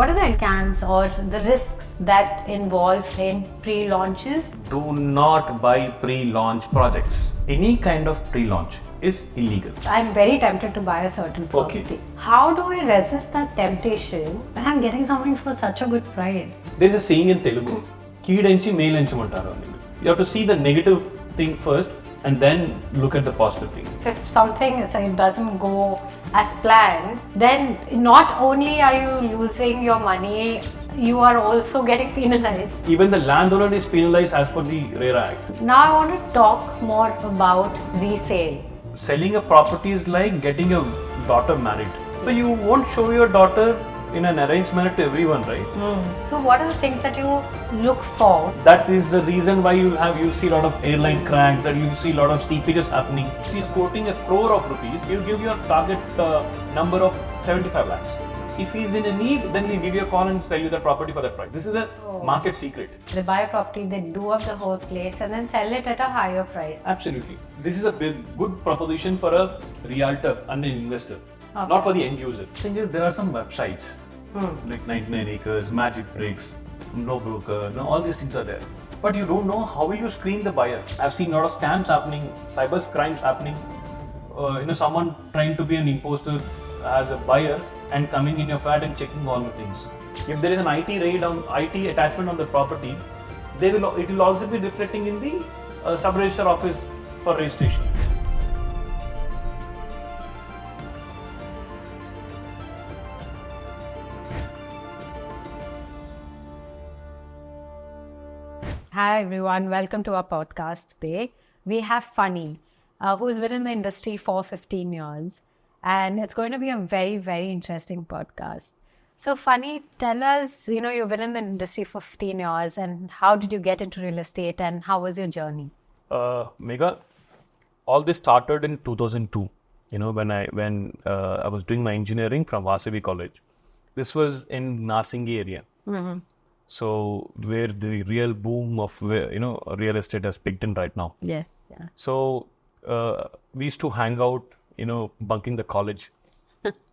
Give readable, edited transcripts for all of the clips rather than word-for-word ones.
what are the scams or the risks that involve in pre-launches? Do not buy pre-launch projects. Any kind of pre-launch is illegal. I'm very tempted to buy a certain property. Okay. How do I resist that temptation when I'm getting something for such a good price? There's a saying in Telugu, "Keedenchi mailenchi antaru." You have to see the negative thing first and then look at the positive thing. If something doesn't go as planned, then not only are you losing your money, you are also getting penalized. Even the landowner is penalized as per the RERA Act. Now I want to talk more about resale. Selling a property is like getting your daughter married. So you won't show your daughter in an arranged manner to everyone, right? So what are the things that you look for? That is the reason why you see a lot of airline cracks, that you see a lot of seepages happening. If he's quoting 1 crore of rupees, he'll give you a target number of 75 lakhs. If he's in a need, then he'll give you a call and sell you the property for that price. This is a market secret. They buy a property, they do up the whole place and then sell it at a higher price. Absolutely. This is a good proposition for a realtor and an investor, not for the end user. The thing is, there are some websites like 99 Acres, Magic Bricks, No Broker, all these things are there. But you don't know how will you screen the buyer. I've seen a lot of scams happening, cyber crimes happening. Someone trying to be an imposter as a buyer and coming in your flat and checking all the things. If there is an IT attachment on the property, it will also be reflecting in the sub-register office for registration. Hi everyone, welcome to our podcast today. We have Phani, who's been in the industry for 15 years, and it's going to be a very, very interesting podcast. So Phani, tell us, you've been in the industry for 15 years, and how did you get into real estate and how was your journey? Megha, all this started in 2002, when I was doing my engineering from Vasavi College. This was in Narsingi area. Mm-hmm. So where the real boom of real estate has picked in right now. Yes. Yeah. So we used to hang out, bunking the college.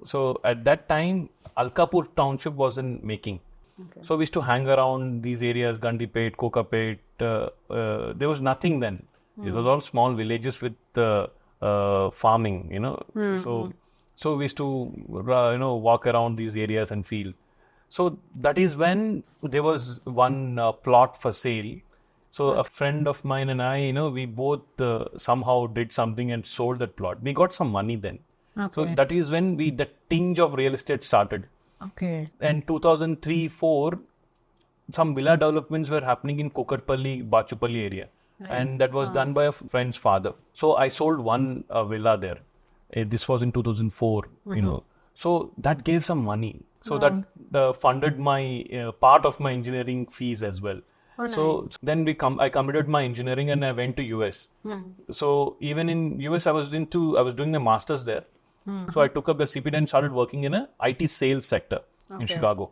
So at that time, Alkapur township was in making. Okay. So we used to hang around these areas, Gandipet, Kokapet. There was nothing then. It was all small villages with farming, Mm-hmm. So we used to walk around these areas and feel. So that is when there was one plot for sale. So a friend of mine and I, we both somehow did something and sold that plot. We got some money then. Okay. So that is when the tinge of real estate started. Okay. And 2003-04, some villa developments were happening in Kokatpalli, Bachupalli area. Right. And that was done by a friend's father. So I sold one villa there. This was in 2004, Mm-hmm. So that gave some money. So that funded my part of my engineering fees as well. Oh, so nice. Then I completed my engineering and I went to US. So even in US, I was doing the masters there. So I took up the CPD and started working in a IT sales sector in Chicago.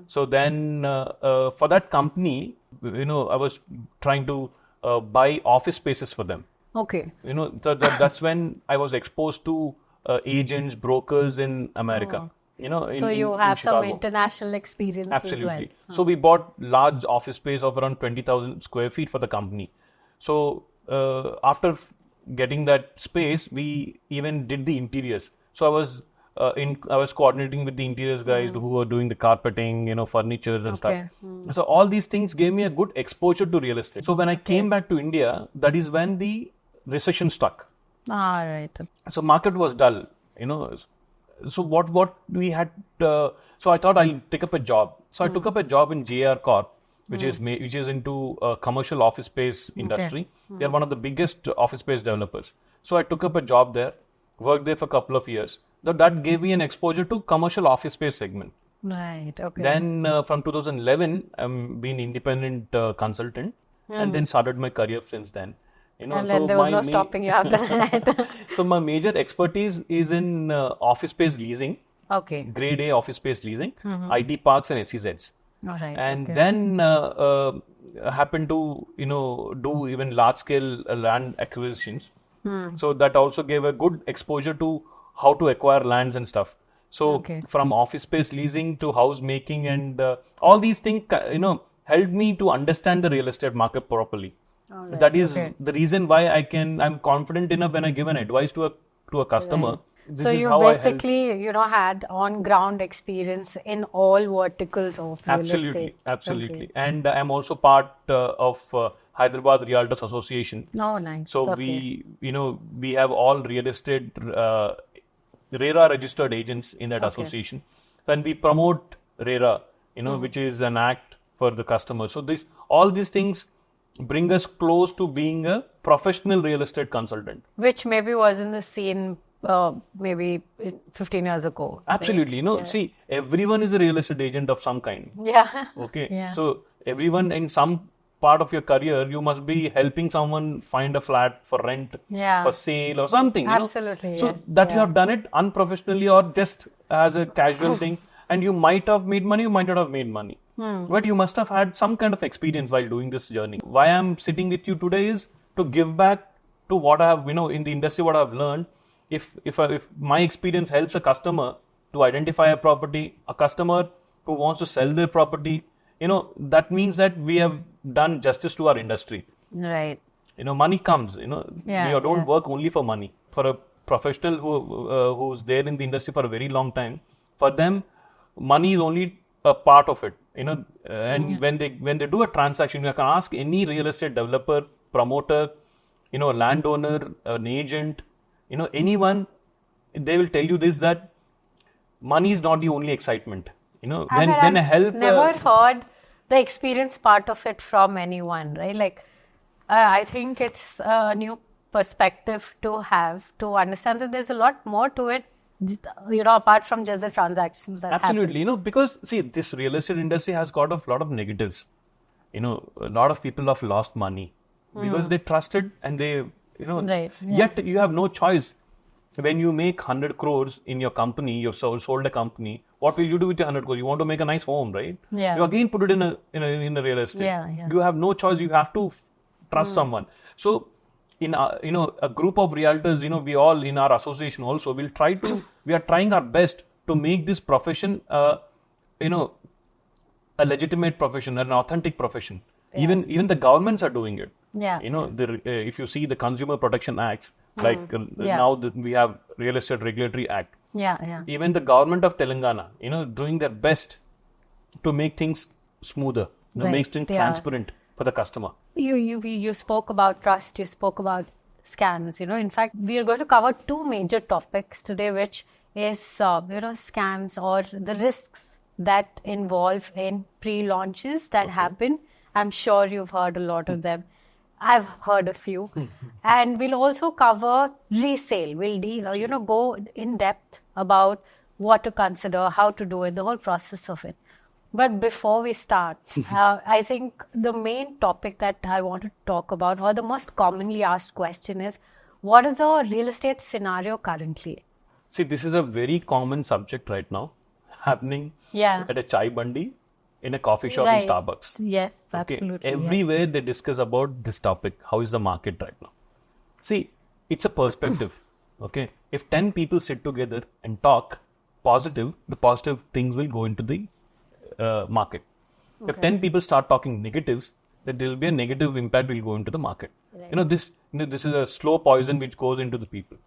So then for that company, I was trying to buy office spaces for them. Okay. So that's when I was exposed to agents, brokers in America. So you have in some international experience. Absolutely. As well. So we bought large office space of around 20,000 square feet for the company. So after getting that space, we even did the interiors. So I was coordinating with the interiors guys who were doing the carpeting, furnitures and stuff. So all these things gave me a good exposure to real estate. So when I came back to India, that is when the recession struck. Ah, right. So market was dull, So what we had, so I thought I'll take up a job. So I took up a job in JR Corp, which is into commercial office space industry. They are one of the biggest office space developers. So I took up a job there, worked there for a couple of years. That gave me an exposure to commercial office space segment. Right. Okay. Then from 2011, I'm been independent consultant, and then started my career since then. And then there was no stopping you after that. So my major expertise is in office space leasing. Okay. Grade A office space leasing, IT parks and SEZs. All right. And then happened to do even large scale land acquisitions. So that also gave a good exposure to how to acquire lands and stuff. So from office space leasing to house making and all these things, helped me to understand the real estate market properly. Right. That is the reason why I'm confident enough when I give an advice to a customer. Right. This So is you how basically, had on-ground experience in all verticals of real estate. Absolutely. And I'm also part of Hyderabad Realtors Association. Oh, nice. So we have all real estate RERA registered agents in that association, and we promote RERA, which is an act for the customer. So all these things bring us close to being a professional real estate consultant. Which maybe was in the scene maybe 15 years ago. Absolutely. See, everyone is a real estate agent of some kind. Yeah. Okay. Yeah. So everyone in some part of your career, you must be helping someone find a flat for rent, for sale or something. Absolutely. So that you have done it unprofessionally or just as a casual thing, and you might have made money, you might not have made money. But you must have had some kind of experience while doing this journey. Why I'm sitting with you today is to give back to what I have, in the industry, what I've learned. If my experience helps a customer to identify a property, a customer who wants to sell their property, that means that we have done justice to our industry. Right. Money comes, we don't work only for money. For a professional who's there in the industry for a very long time, for them, money is only a part of it, and when they do a transaction, you can ask any real estate developer, promoter, landowner, an agent, anyone, they will tell you this, that money is not the only excitement. When I help... never heard the experience part of it from anyone, right? Like, I think it's a new perspective to have, to understand that there's a lot more to it, apart from just the transactions that Absolutely, because, see, this real estate industry has got a lot of negatives. A lot of people have lost money because they trusted and they, yet you have no choice. When you make 100 crores in your company, you've sold a company, what will you do with your 100 crores? You want to make a nice home, right? Yeah. You again put it in a real estate. Yeah. You have no choice. You have to trust someone. So, in a group of realtors, we all in our association also we are trying our best to make this profession, a legitimate profession, an authentic profession. Yeah. Even the governments are doing it. Yeah. If you see the Consumer Protection Acts, now we have Real Estate Regulatory Act. Yeah. Even the government of Telangana, doing their best to make things smoother, make things transparent for the customer. You spoke about trust, you spoke about scams. In fact, we are going to cover two major topics today, which is, scams or the risks that involve in pre-launches that happen. I'm sure you've heard a lot of them. I've heard a few. And we'll also cover resale. We'll go in depth about what to consider, how to do it, the whole process of it. But before we start, I think the main topic that I want to talk about, or the most commonly asked question is, what is the real estate scenario currently? See, this is a very common subject right now, happening at a chai bandi, in a coffee shop, in Starbucks. Yes, absolutely. Everywhere they discuss about this topic. How is the market right now? See, it's a perspective. Okay, if 10 people sit together and talk positive, the positive things will go into the market. Okay. If 10 people start talking negatives, then there will be a negative impact will go into the market. Right. This is a slow poison which goes into the people.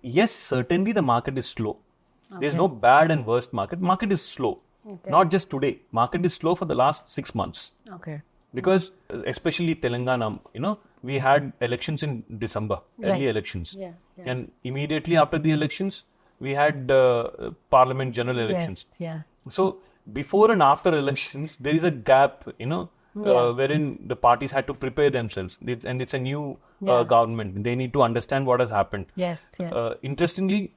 Yes, certainly the market is slow. Okay. There's no bad and worst market. Market is slow. Okay. Not just today. Market is slow for the last 6 months. Okay. Because especially Telangana, we had elections in December, early elections. Yeah. And immediately after the elections, we had Parliament general elections. Yes. Yeah. So before and after elections, there is a gap, wherein the parties had to prepare themselves. And it's a new government. They need to understand what has happened. Yes. Interestingly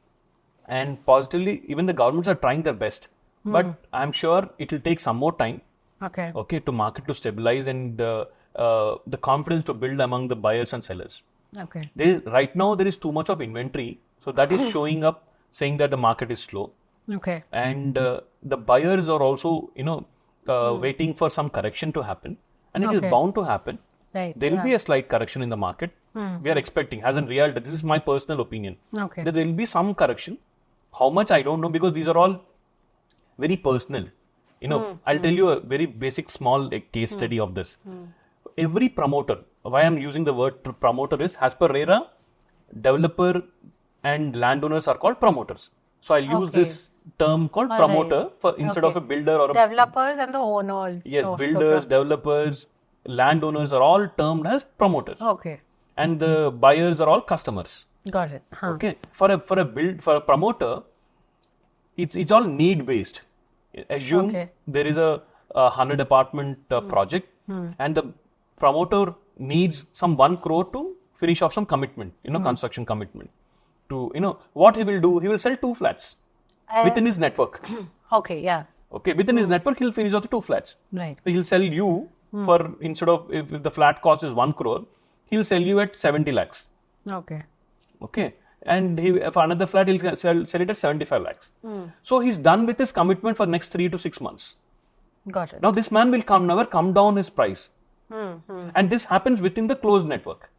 and positively, even the governments are trying their best. But I'm sure it will take some more time. Okay, to market to stabilize and the confidence to build among the buyers and sellers. Okay. Right now, there is too much of inventory. So that is showing up, saying that the market is slow. Okay. And the buyers are also, waiting for some correction to happen. And it is bound to happen. Right. There will be a slight correction in the market. We are expecting, as in reality, this is my personal opinion. Okay. That there will be some correction. How much, I don't know, because these are all very personal. I'll tell you a very basic small case study of this. Every promoter, why I'm using the word promoter is, as per RERA, developer and landowners are called promoters. So I'll use this term called promoter for instead of a builder or a developers and the owners. Yes, builders, developers, landowners are all termed as promoters. Okay. And the buyers are all customers. Got it. Okay. For a promoter, it's all need based. Assume there is a 100 apartment project, and the promoter needs some 1 crore to finish off some commitment, construction commitment. To what he will do, he will sell 2 flats within his network. Okay, within his network, he'll finish off the 2 flats. Right. So he'll sell you for, instead of, if the flat cost is 1 crore, he'll sell you at 70 lakhs. Okay. And for another flat, he'll sell it at 75 lakhs. So he's done with his commitment for next 3 to 6 months. Got it. Now this man will never come down his price. And this happens within the closed network.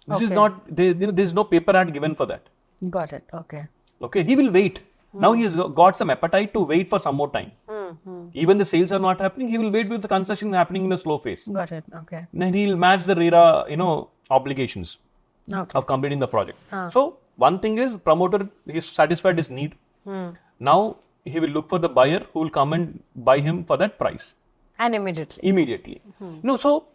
This is not, there's no paper ad given for that. Got it. Okay. He will wait. Now he has got some appetite to wait for some more time. Even the sales are not happening, he will wait with the construction happening in a slow phase. Got it. Okay. Then he'll match the RERA, obligations of completing the project. So one thing is, promoter, he's satisfied his need. Now he will look for the buyer who will come and buy him for that price. And immediately. So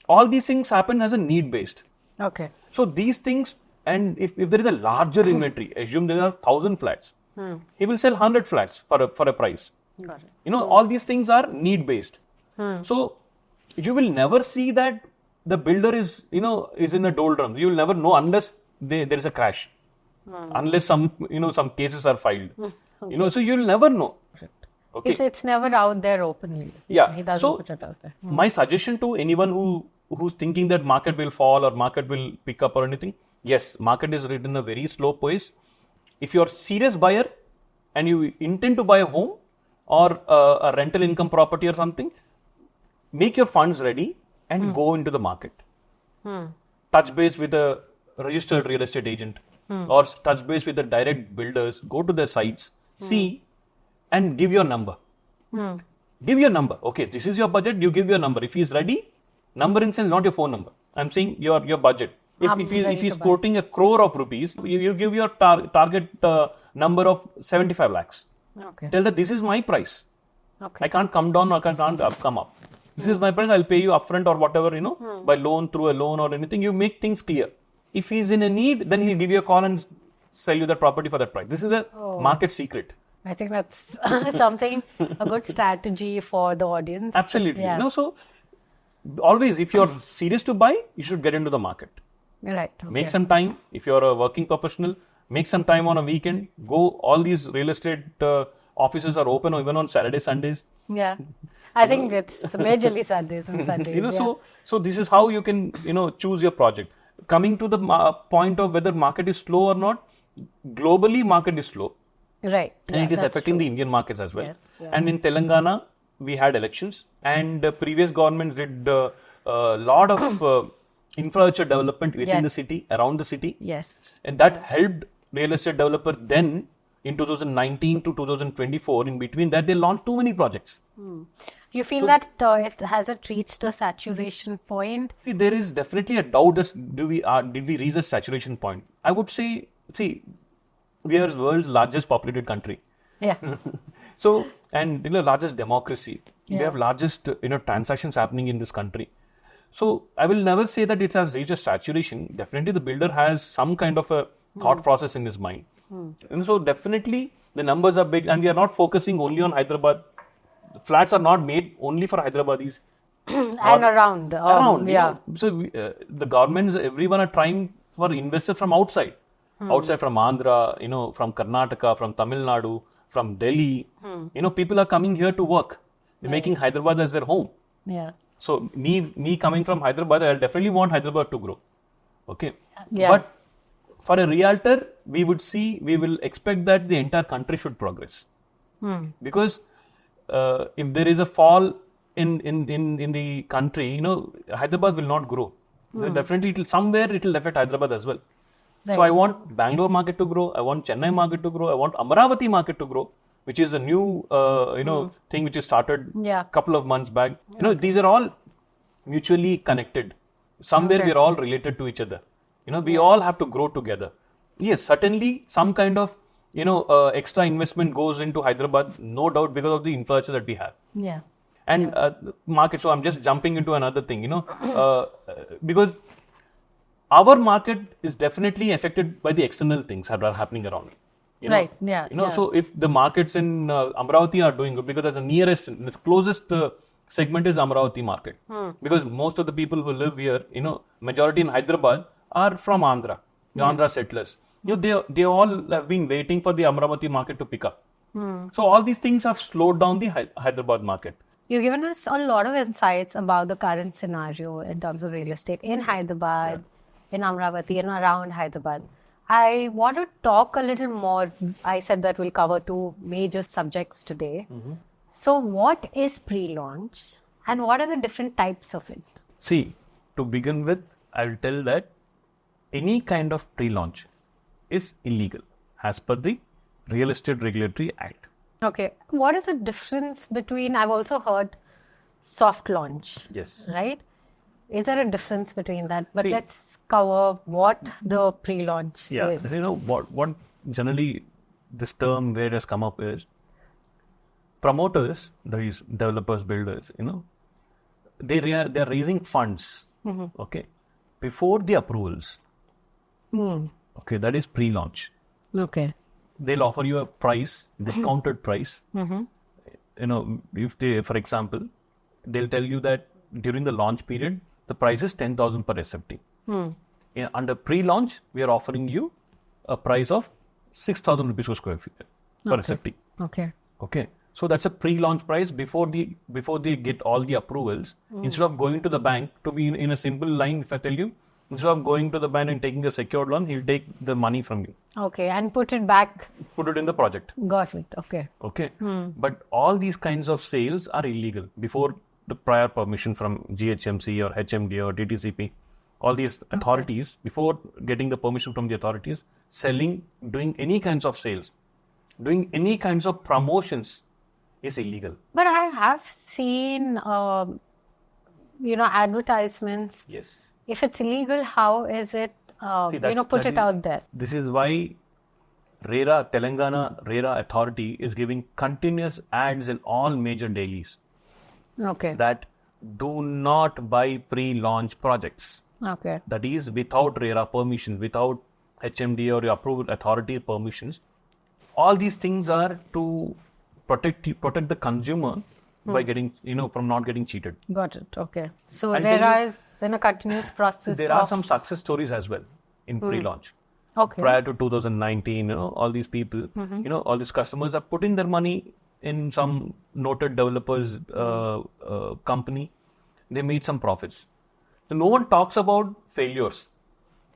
all these things happen as a need based. Okay. So these things, and if there is a larger inventory, assume there are 1,000 flats, he will sell 100 flats for a price. Got it. All these things are need based. So you will never see that the builder is in a doldrums. You will never know unless there is a crash, unless some cases are filed. So you will never know. Okay. It's never out there openly. Yeah. He doesn't put it out there. My suggestion to anyone who's thinking that market will fall or market will pick up or anything, yes, market is in a very slow pace. If you're a serious buyer and you intend to buy a home or a rental income property or something, make your funds ready and go into the market. Touch base with a registered real estate agent or touch base with the direct builders, go to their sites, see and give your number. Give your number. Okay, this is your budget, you give your number. If he's ready, number in sense, not your phone number. I'm saying your budget. If he's quoting 1 crore of rupees, you give your target number of 75 lakhs. Okay. Tell that this is my price. Okay. I can't come down or I can't come up. This is my price. I'll pay you upfront or whatever, by loan, through a loan or anything. You make things clear. If he's in a need, then he'll give you a call and sell you that property for that price. This is a market secret. I think that's a good strategy for the audience. Absolutely. Yeah. So always, if you're serious to buy, you should get into the market. Right. Okay. Make some time. If you're a working professional, make some time on a weekend. Go. All these real estate offices are open even on Saturday, Sundays. Yeah. I think it's majorly Saturdays and Sundays. So this is how you can, choose your project. Coming to the point of whether market is slow or not, globally market is slow. Right. And it is affecting the Indian markets as well. Yes, yeah. And in Telangana, we had elections and previous governments did a lot of infrastructure development within the city, around the city. Yes. And that helped real estate developer then in 2019 to 2024. In between that, they launched too many projects. You feel that it reached a saturation point? See, there is definitely a doubt as did we reach the saturation point? I would say, we are the world's largest populated country. Yeah. So, and largest democracy. Yeah. We have largest transactions happening in this country. So I will never say that it has reached a saturation. Definitely the builder has some kind of a thought process in his mind. And so definitely the numbers are big and we are not focusing only on Hyderabad. Flats are not made only for Hyderabadis. And around. Yeah. So the governments, everyone are trying for investors from outside. Outside from Andhra, from Karnataka, from Tamil Nadu, from Delhi. People are coming here to work. They're making Hyderabad as their home. Yeah. So me coming from Hyderabad, I definitely want Hyderabad to grow. Okay. Yeah. But for a realtor, we will expect that the entire country should progress. Because if there is a fall in the country, Hyderabad will not grow. Definitely, it will affect Hyderabad as well. Right. So I want Bangalore market to grow. I want Chennai market to grow. I want Amaravati market to grow, which is a new, thing which is started Yeah. a couple of months back. These are all mutually connected. Somewhere Okay. we're all related to each other. We all have to grow together. Yes, certainly some kind of, extra investment goes into Hyderabad, no doubt, because of the infrastructure that we have. Yeah. And market, so I'm just jumping into another thing, because our market is definitely affected by the external things that are happening around. Right, yeah. So if the markets in Amaravati are doing good, because the nearest, the closest segment is Amaravati market. Because most of the people who live here, majority in Hyderabad are from Andhra, the Andhra settlers. They all have been waiting for the Amaravati market to pick up. So all these things have slowed down the Hyderabad market. You've given us a lot of insights about the current scenario in terms of real estate in Hyderabad, in Amravati, and around Hyderabad. I want to talk a little more. I said that we'll cover two major subjects today. So, what is pre-launch and what are the different types of it? See, to begin with, I will tell that any kind of pre-launch is illegal as per the Real Estate Regulatory Act. Okay. What is the difference between, I've also heard soft launch. Yes. Right? Is there a difference between that? But See, let's cover what the pre-launch is. What generally this term where it has come up is promoters, these developers, builders, they're raising funds, okay, before the approvals. Okay, that is pre-launch. Okay. They'll offer you a price, discounted price. If they, for example, they'll tell you that during the launch period, the price is 10,000 per SFT. Under pre-launch, we are offering you a price of 6,000 rupees per square feet per SFT. Okay. So that's a pre-launch price before they get all the approvals. Instead of going to the bank, to be in a simple line, if I tell you, instead of going to the bank and taking a secured loan, he'll take the money from you. Okay, and put it back. Put it in the project. Got it. Okay. But all these kinds of sales are illegal before the prior permission from GHMC or HMD or DTCP. All these authorities, before getting the permission from the authorities, doing any kinds of sales, doing any kinds of promotions is illegal. But I have seen, advertisements. Yes. If it's illegal, how is it, put it out there? This is why Telangana RERA authority is giving continuous ads in all major dailies. Okay. That do not buy pre-launch projects. Okay. That is without RERA permission, without HMD or your approved authority permissions. All these things are to protect the consumer by getting, from not getting cheated. Got it. Okay. So RERA is in a continuous process. There are some success stories as well in pre-launch. Okay. Prior to 2019, all these people, all these customers are putting their money in some noted developers company. They made some profits. So no one talks about failures.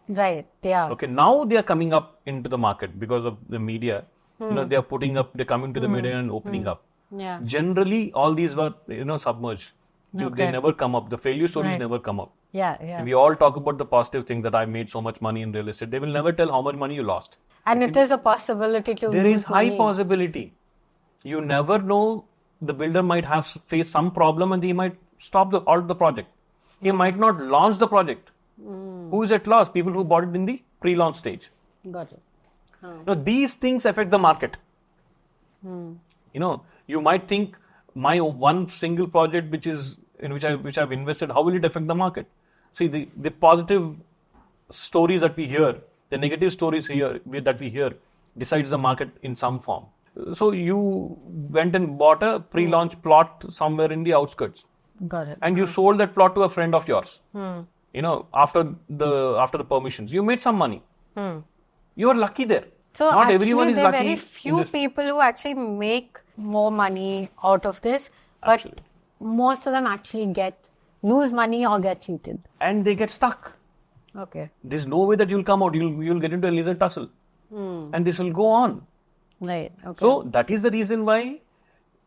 Right. Yeah. Okay. Now they are coming up into the market because of the media. They are they're coming to the media and opening up. Yeah. Generally, all these were, submerged. They never come up. The failure stories never come up. Yeah. And we all talk about the positive things that I made so much money in real estate. They will never tell how much money you lost. And it is a possibility to There is high money. possibility. You never know. The builder might have faced some problem and he might stop all the project. He might not launch the project. Who is at loss? People who bought it in the pre-launch stage. Got it. These things affect the market. You might think my one single project which I've invested, how will it affect the market? See, the positive stories that we hear, the negative stories that we hear decides the market in some form. So you went and bought a pre-launch plot somewhere in the outskirts. Got it. And you sold that plot to a friend of yours. After the permissions, you made some money. You are lucky there. So not actually, everyone is there are lucky. very few people who actually make more money out of this, but Absolutely. most of them actually lose money or get cheated. And they get stuck. Okay. There's no way that you'll come out. You'll get into a leather tussle. And this will go on. Right. Okay. So that is the reason why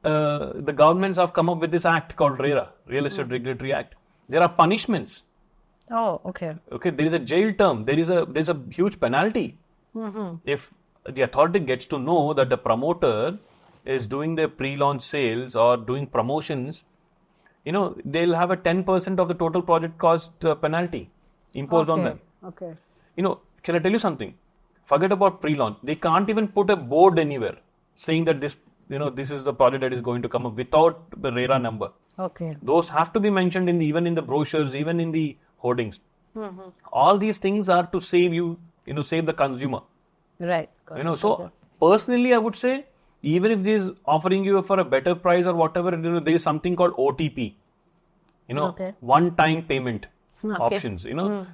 the governments have come up with this act called RERA, Real Estate Regulatory Act. There are punishments Oh, okay. Okay, there is a jail term. There's a huge penalty. If the authority gets to know that the promoter is doing their pre-launch sales or doing promotions, they'll have a 10% of the total project cost penalty imposed on them. Okay. Can I tell you something? Forget about pre-launch. They can't even put a board anywhere saying that this is the project that is going to come up without the RERA number. Okay. Those have to be mentioned even in the brochures, even in the hoardings. All these things are to save save the consumer. Right. So personally, I would say, even if this is offering you for a better price or whatever, there is something called OTP. One-time payment options.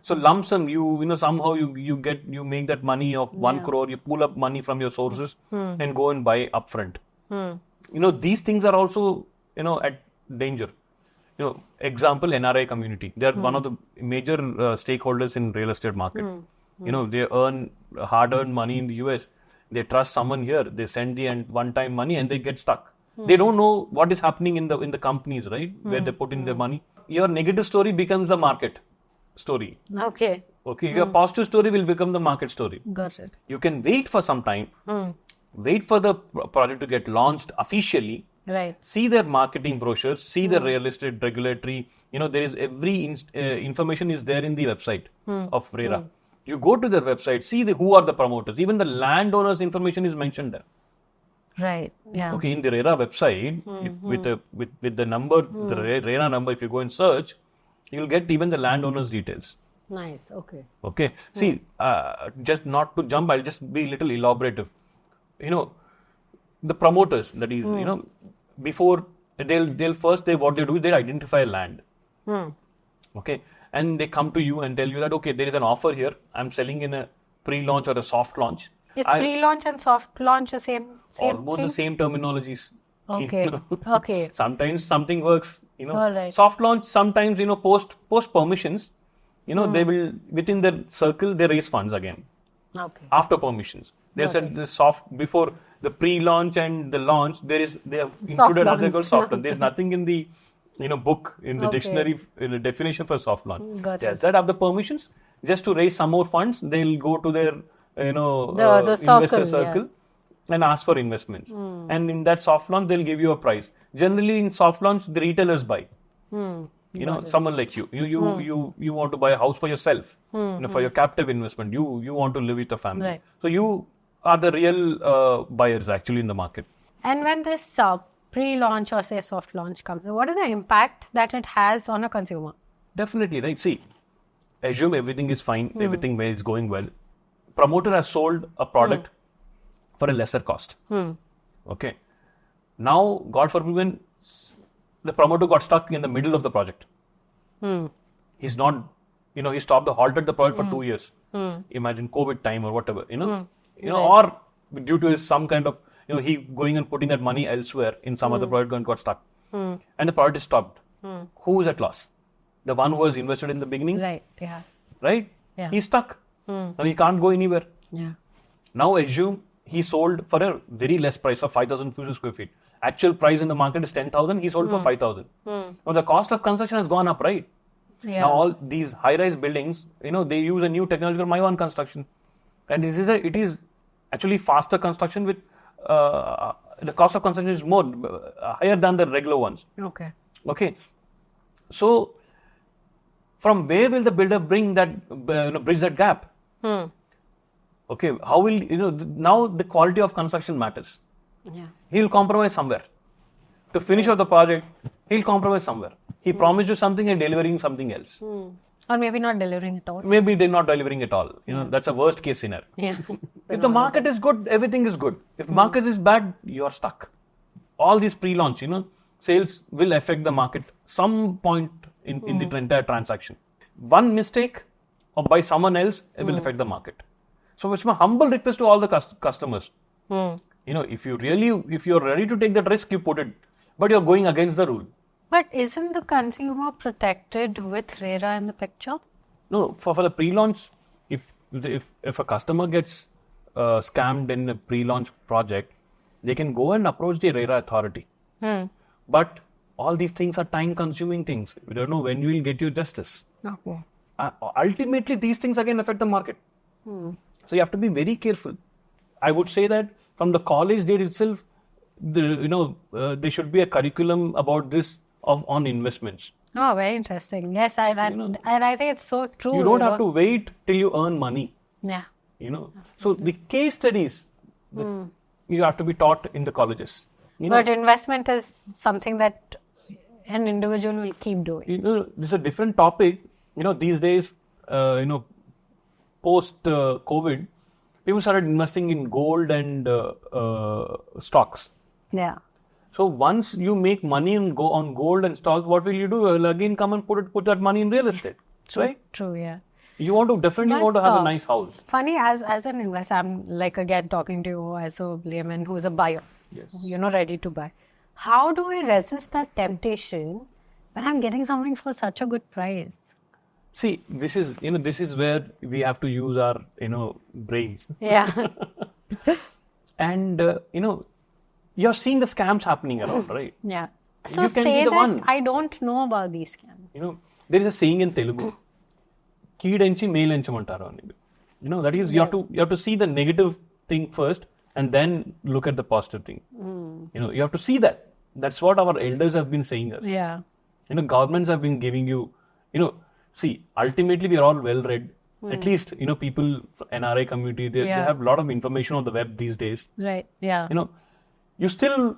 So lump sum, somehow you make that money of 1 crore, you pull up money from your sources and go and buy upfront. These things are also at danger. Example, NRI community. They are one of the major stakeholders in real estate market. They earn hard-earned money in the US. They trust someone here. They send the one-time money and they get stuck. They don't know what is happening in the companies, right? Where they put in their money. Your negative story becomes the market story. Okay. Your positive story will become the market story. Got it. You can wait for some time. Wait for the project to get launched officially. Right. See their marketing brochures. See the real estate regulatory. There is every information is there in the website of RERA. You go to their website, see who are the promoters. Even the landowners' information is mentioned there. Right. Yeah. Okay. In the RERA website, with the number, the RERA number, if you go and search, you will get even the landowners' details. Nice. Okay. Okay. See, just not to jump, I'll just be a little elaborative. The promoters, that is, before what they do is they identify land. Okay. And they come to you and tell you that, okay, there is an offer here. I'm selling in a pre-launch or a soft launch. Is pre-launch and soft launch the same almost thing? the same terminologies. Okay. Okay. Sometimes something works. All right. Soft launch, sometimes, post permissions, they will, within their circle, they raise funds again. Okay. After permissions. They said the soft, before the pre-launch and the launch, they have included other called soft launch. There's nothing in the book, in the dictionary, in the definition for soft launch. Got Set up the permissions, just to raise some more funds, they'll go to their, the investor circle and ask for investments. And in that soft launch, they'll give you a price. Generally, in soft launch, the retailers buy. Someone like you want to buy a house for yourself, for your captive investment. You want to live with a family. Right. So you are the real buyers actually in the market. And when this pre-launch or say soft launch comes, what is the impact that it has on a consumer? Definitely, right? See, assume everything is fine, everything is going well. Promoter has sold a product for a lesser cost. Okay. Now, God forbid, when the promoter got stuck in the middle of the project, he's not, he halted the project for 2 years. Imagine COVID time or whatever, or due to some kind of, he going and putting that money elsewhere in some other project and got stuck. And the project is stopped. Who is at loss? The one who was invested in the beginning? Right. Yeah. Right? Yeah. He's stuck. Now he can't go anywhere. Yeah. Now assume he sold for a very less price of 5,000 square feet. Actual price in the market is 10,000. He sold for 5,000. Now the cost of construction has gone up, right? Yeah. Now all these high-rise buildings, they use a new technology called My1 construction, and it is actually faster construction with the cost of construction is more higher than the regular ones. Okay. Okay. So from where will the builder bring that bridge that gap? Okay. How will now the quality of construction matters. Yeah. He'll compromise somewhere. To finish off the project, he'll compromise somewhere. He promised you something and delivering something else. Or maybe not delivering at all. Maybe they're not delivering at all. That's a worst case scenario. Yeah. If the market is good, everything is good. If the market is bad, you're stuck. All these pre-launch, sales will affect the market some point in the entire transaction. One mistake or by someone else, it will affect the market. So it's my humble request to all the customers. If you're ready to take that risk, you put it. But you're going against the rule. But isn't the consumer protected with RERA in the picture? No, for the pre-launch, if a customer gets scammed in a pre-launch project, they can go and approach the RERA authority. But all these things are time-consuming things. We don't know when you will get your justice. Okay. ultimately these things again affect the market. So you have to be very careful. I would say that from the college date itself, there should be a curriculum about this on investments. Oh, very interesting. Yes, and I think it's so true. You don't have to wait till you earn money. Yeah. So the case studies you have to be taught in the colleges. But investment is something that an individual will keep doing. This is a different topic. These days, post COVID, people started investing in gold and stocks. Yeah. So once you make money on gold and stocks, what will you do? You'll again come and put that money in real estate. Right? True, yeah. You want to have a nice house. Funny, as an investor, I'm again talking to you as a layman who's a buyer. Yes. Ready to buy. How do I resist that temptation when I'm getting something for such a good price? See, this is where we have to use our brains. Yeah. And you're seeing the scams happening around, right? Yeah. So you can say be the that one. I don't know about these scams. There is a saying in Telugu, "Keedenchi mailenchamantaru." That is you have to see the negative thing first and then look at the positive thing. You have to see that. That's what our elders have been saying us. Yeah. Governments have been giving you, see, ultimately we are all well read. At least, people, NRI community, they have a lot of information on the web these days. Right. Yeah. You still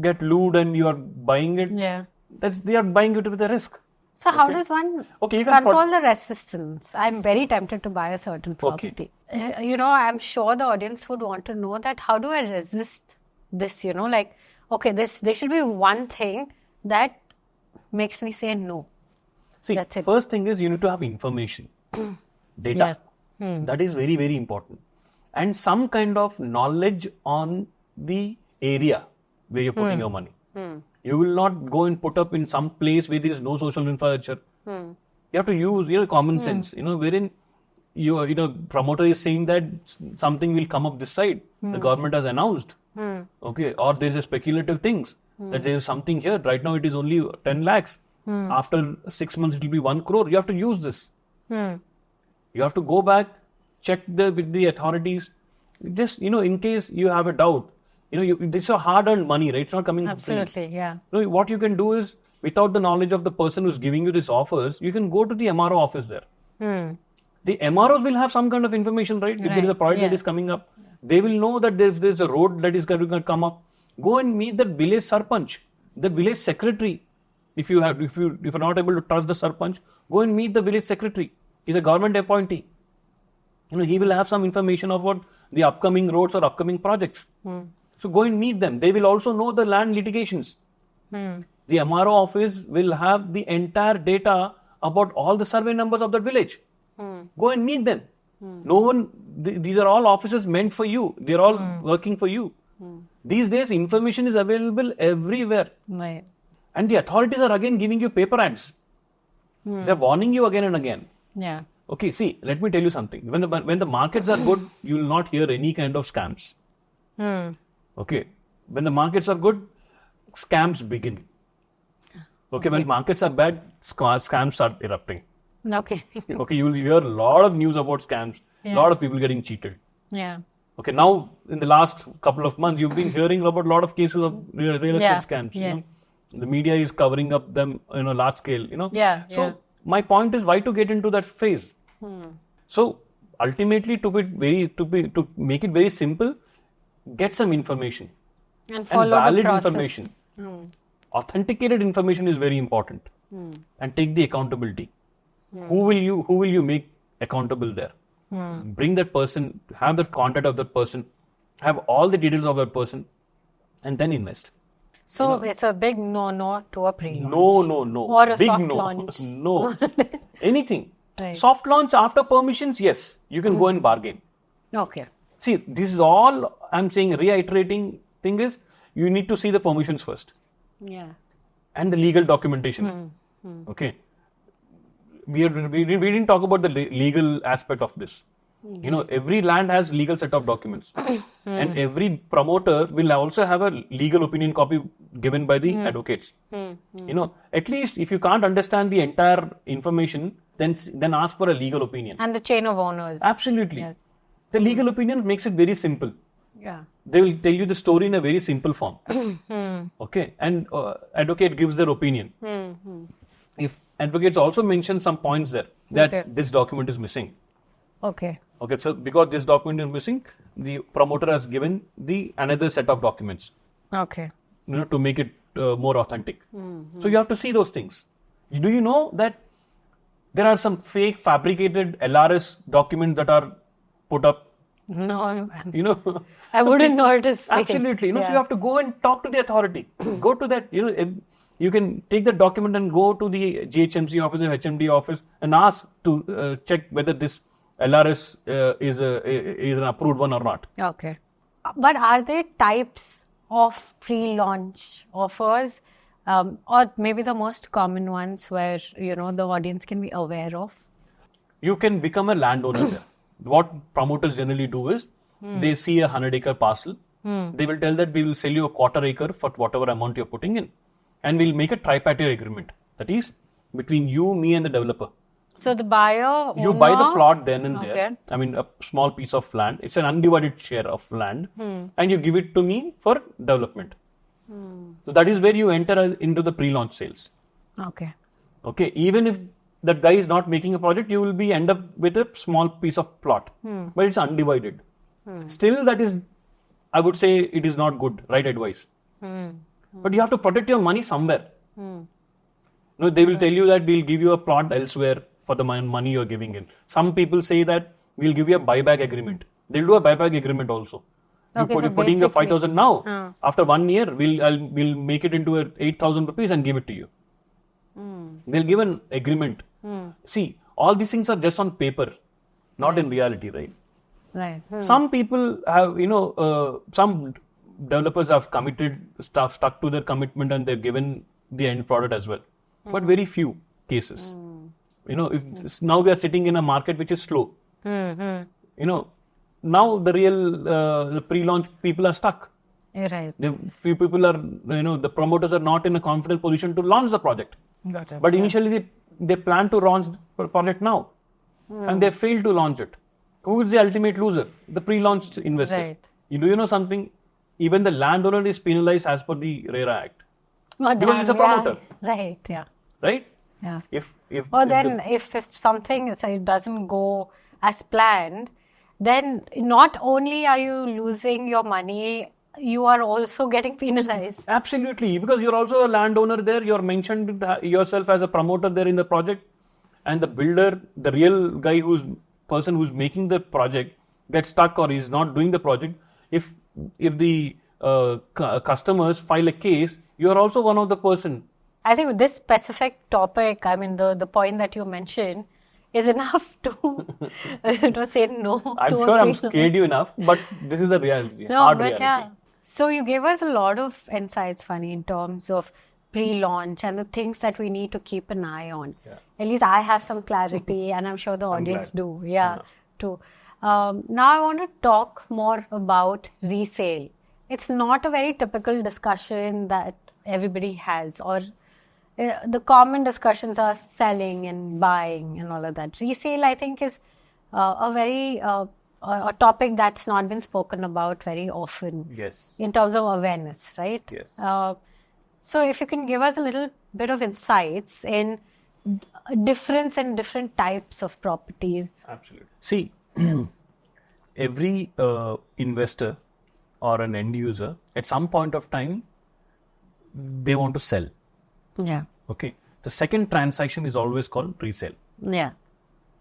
get lured and you are buying it. Yeah. They are buying it with a risk. So how does one control the resistance? I'm very tempted to buy a certain property. Okay. I'm sure the audience would want to know that how do I resist this, there should be one thing that makes me say no. See, that's it. First thing is you need to have information, data. Yes. That is very, very important. And some kind of knowledge on the area where you're putting your money. You will not go and put up in some place where there is no social infrastructure. You have to use common sense, wherein promoter is saying that something will come up this side. The government has announced. Okay, or there's a speculative things that there is something here. Right now it is only 10 lakhs. After 6 months it will be 1 crore. You have to use this. You have to go back, check with the authorities. Just, in case you have a doubt, this is a hard-earned money, right? It's not coming Absolutely, free. Yeah. What you can do is, without the knowledge of the person who's giving you these offers, you can go to the MRO office there. The MROs will have some kind of information, right? If there is a project that is coming up, they will know that there's a road that is going to come up. Go and meet the village sarpanch, the village secretary. If you're not able to trust the sarpanch, go and meet the village secretary. He's a government appointee. He will have some information about the upcoming roads or upcoming projects. So go and meet them. They will also know the land litigations. The MRO office will have the entire data about all the survey numbers of that village. Go and meet them. These are all offices meant for you. They're all working for you. These days, information is available everywhere. Right. And the authorities are again giving you paper ads. They're warning you again and again. Yeah. Okay, see, let me tell you something. When the markets are good, you will not hear any kind of scams. Okay. When the markets are good, scams begin. Okay. When markets are bad, scams start erupting. Okay. Okay, you will hear a lot of news about scams, a lot of people getting cheated. Yeah. Okay, now in the last couple of months, you've been hearing about a lot of cases of real estate scams. Yes. The media is covering up them in a large scale, Yeah. So my point is, why to get into that phase? So ultimately, to make it very simple, get some information and follow valid the process. information. Authenticated information is very important, and take the accountability. Who will you make accountable there? Bring that person, have the contact of that person, have all the details of that person, and then invest. So it's a big no to a pre-launch. No. Or a big soft no. launch. No. Anything. Right. Soft launch after permissions, yes, you can go and bargain. Okay. See, this is all I'm saying, reiterating thing is, you need to see the permissions first. Yeah. And the legal documentation. Okay. We didn't talk about the legal aspect of this. You know, every land has legal set of documents. And every promoter will also have a legal opinion copy given by the advocates. You know, at least if you can't understand the entire information, then ask for a legal opinion. And the chain of owners. Absolutely. Yes. The legal opinion makes it very simple. Yeah. They will tell you the story in a very simple form. Okay. And advocate gives their opinion. If advocates also mention some points there that this document is missing. Okay. Okay. So because this document is missing, the promoter has given the another set of documents. Okay. You know, to make it more authentic. So you have to see those things. Do you know that there are some fake fabricated LRS documents that are put up? No, You know, I wouldn't know it is fake. absolutely. You know, so you have to go and talk to the authority. Go to that. You know, you can take the document and go to the GHMC office or HMD office and ask to check whether this LRS is an approved one or not. Okay. But are there types of pre-launch offers, or maybe the most common ones where, you know, the audience can be aware of? You can become a landowner there. What promoters generally do is they see a 100-acre parcel. They will tell that we will sell you a quarter acre for whatever amount you're putting in, and we'll make a tripartite agreement. That is between you, me, and the developer. So the buyer, You buy the plot then and Okay. there. I mean, a small piece of land. It's an undivided share of land, and you give it to me for development. So that is where you enter into the pre-launch sales. Okay. Okay, even if that guy is not making a project, you will end up with a small piece of plot, but it's undivided. Still, that is, I would say, it is not good, right advice. But you have to protect your money somewhere. No, they will tell you that we'll give you a plot elsewhere for the money you're giving in. Some people say that we'll give you a buyback agreement. They'll do a buyback agreement also. Okay, so You're putting the basically- 5,000 now. After 1 year, we'll make it into a 8,000 rupees and give it to you. They'll give an agreement. See, all these things are just on paper, not in reality, right? Right. Some people have, some developers have stuck to their commitment, and they've given the end product as well. But very few cases. You know, now we are sitting in a market which is slow. You know, now the real the pre-launch people are stuck. Right. The few people are, the promoters are not in a confident position to launch the project. Got it. But initially they plan to launch the project now, and they failed to launch it. Who is the ultimate loser? The pre-launch investor. Right. Do you know something? Even the landowner is penalized as per the RERA Act. Oh, Because he's a damn, promoter. yeah. Right. Yeah. Right? Yeah. If Or then if something doesn't go as planned, then not only are you losing your money, you are also getting penalized. Absolutely, because you're also a landowner there. You're mentioned yourself as a promoter there in the project, and the builder, the real guy person who's making the project, gets stuck or is not doing the project. If the customers file a case, you are also one of the person. I think with this specific topic, I mean, the point that you mentioned is enough to say no. I'm to sure a I'm pre-launch. scared you enough, but this is the reality. No, hard but reality. yeah. So you gave us a lot of insights, Phani, in terms of pre-launch and the things that we need to keep an eye on. Yeah. At least I have some clarity, and I'm sure the audience glad. do. Yeah, too. Now I want to talk more about resale. It's not a very typical discussion that everybody has, or the common discussions are selling and buying and all of that. Resale, I think, is a very a topic that's not been spoken about very often. Yes. In terms of awareness, right? Yes. So if you can give us a little bit of insights in difference in different types of properties. Absolutely. See, every investor or an end user, at some point of time, they want to sell. Yeah. Okay. The second transaction is always called resale. Yeah.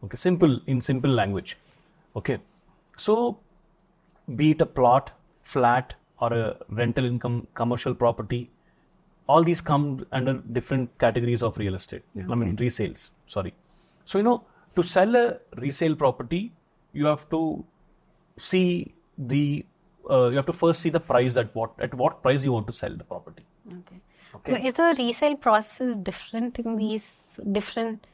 Okay. In simple language. Okay. So, be it a plot, flat, or a rental income, commercial property, all these come under different categories of real estate. I mean, resales. Sorry. So, to sell a resale property, you have to see you have to first see the price at what price you want to sell the property. Okay. Okay. So is the resale process different in these different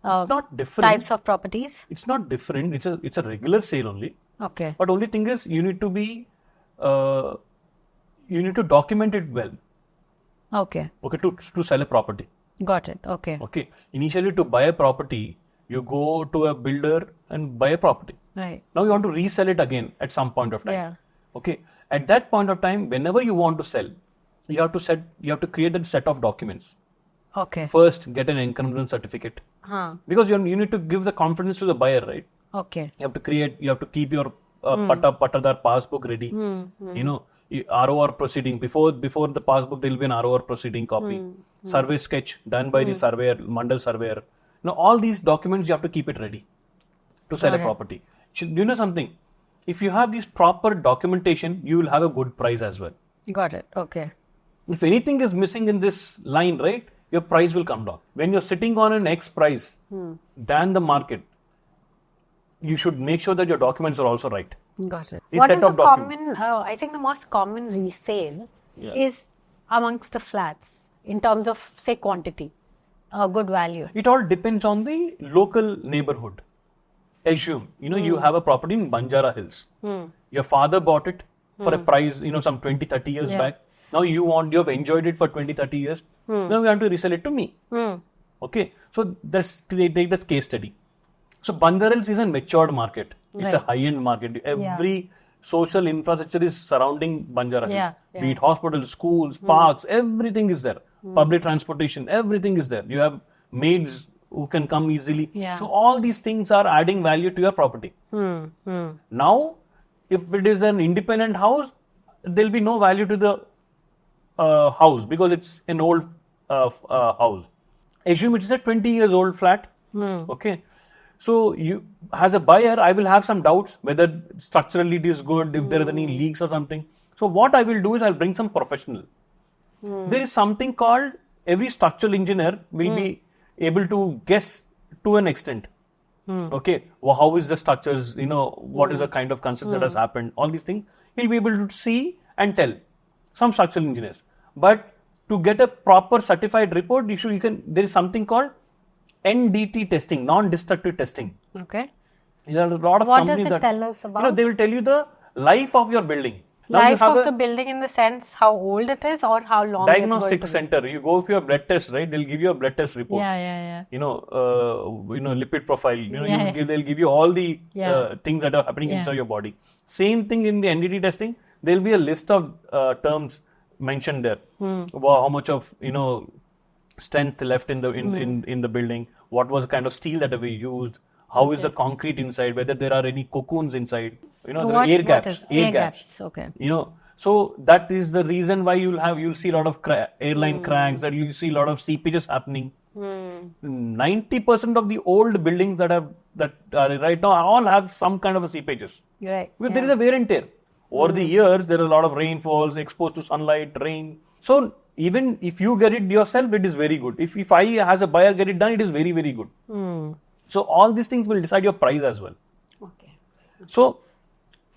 It's not different. Types of properties? It's not different. It's a regular sale only. Okay. But only thing is you need to document it well. Okay. Okay, to sell a property. Got it. Okay. Okay. Initially, to buy a property, you go to a builder and buy a property. Right. Now you want to resell it again at some point of time. Yeah. Okay. At that point of time, whenever you want to sell, you have to create a set of documents. Okay. First, get an encumbrance certificate. Because you need to give the confidence to the buyer, right? Okay. You have to keep your Patadar passbook ready. ROR proceeding. Before the passbook, there will be an ROR proceeding copy. Survey sketch done by the surveyor, Mandal surveyor. All these documents, you have to keep it ready to sell a property. You know something? If you have this proper documentation, you will have a good price as well. Got it. Okay. If anything is missing in this line, right, your price will come down. When you're sitting on an X price than the market, you should make sure that your documents are also right. Got it. This What set is the of documents. common, I think the most common resale is amongst the flats in terms of, say, quantity, good value? It all depends on the local neighborhood. Assume, you have a property in Banjara Hills. Your father bought it for a price, some 20, 30 years back. Now you have enjoyed it for 20, 30 years. Now you want to resell it to me. Okay. So take that case study. So Banjara Hills is a matured market. It's a high-end market. Every social infrastructure is surrounding Banjara Hills. Be it hospitals, schools, parks, everything is there. Public transportation, everything is there. You have maids who can come easily. So all these things are adding value to your property. Now, if it is an independent house, there will be no value to the house because it's an old house. Assume it is a 20 years old flat. Okay. So you, as a buyer, I will have some doubts whether structurally it is good, if there are any leaks or something. So what I will do is I'll bring some professional. There is something called, every structural engineer will be able to guess to an extent. Okay, well, how is the structures, what is the kind of concept that has happened, all these things, he'll be able to see and tell. Some structural engineers. But to get a proper certified report, there is something called NDT testing, non-destructive testing. Okay. There are a lot of what companies does it tell us about? They will tell you the life of your building. Now life of the building in the sense how old it is or how long diagnostic center. You go for your blood test, right? They'll give you a blood test report. Lipid profile. They'll give you all the things that are happening inside your body. Same thing in the NDT testing. There'll be a list of terms mentioned there. How much of strength left in the building? What was the kind of steel that we used? How is the concrete inside? Whether there are any cocoons inside? There are air gaps. Air gaps. Okay. So that is the reason why you'll see a lot of airline cracks. That you'll see a lot of seepages happening. 90% of the old buildings that are right now all have some kind of a seepages. You're right. Because there is a wear and tear. Over the years, there are a lot of rainfalls, exposed to sunlight, rain. So even if you get it yourself, it is very good. If I as a buyer get it done, it is very, very good. So all these things will decide your price as well. Okay. So,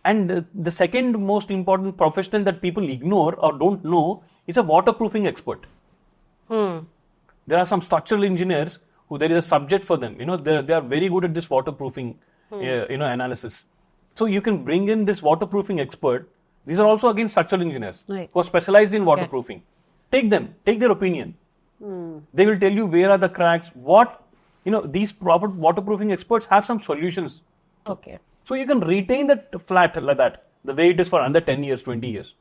and the second most important professional that people ignore or don't know is a waterproofing expert. There are some structural engineers who there is a subject for them. They are very good at this waterproofing, analysis. So you can bring in this waterproofing expert. These are also again structural engineers who are specialized in waterproofing. Take their opinion. They will tell you where are the cracks, these proper waterproofing experts have some solutions. Okay. So you can retain that flat like that, the way it is for another 10 years, 20 years.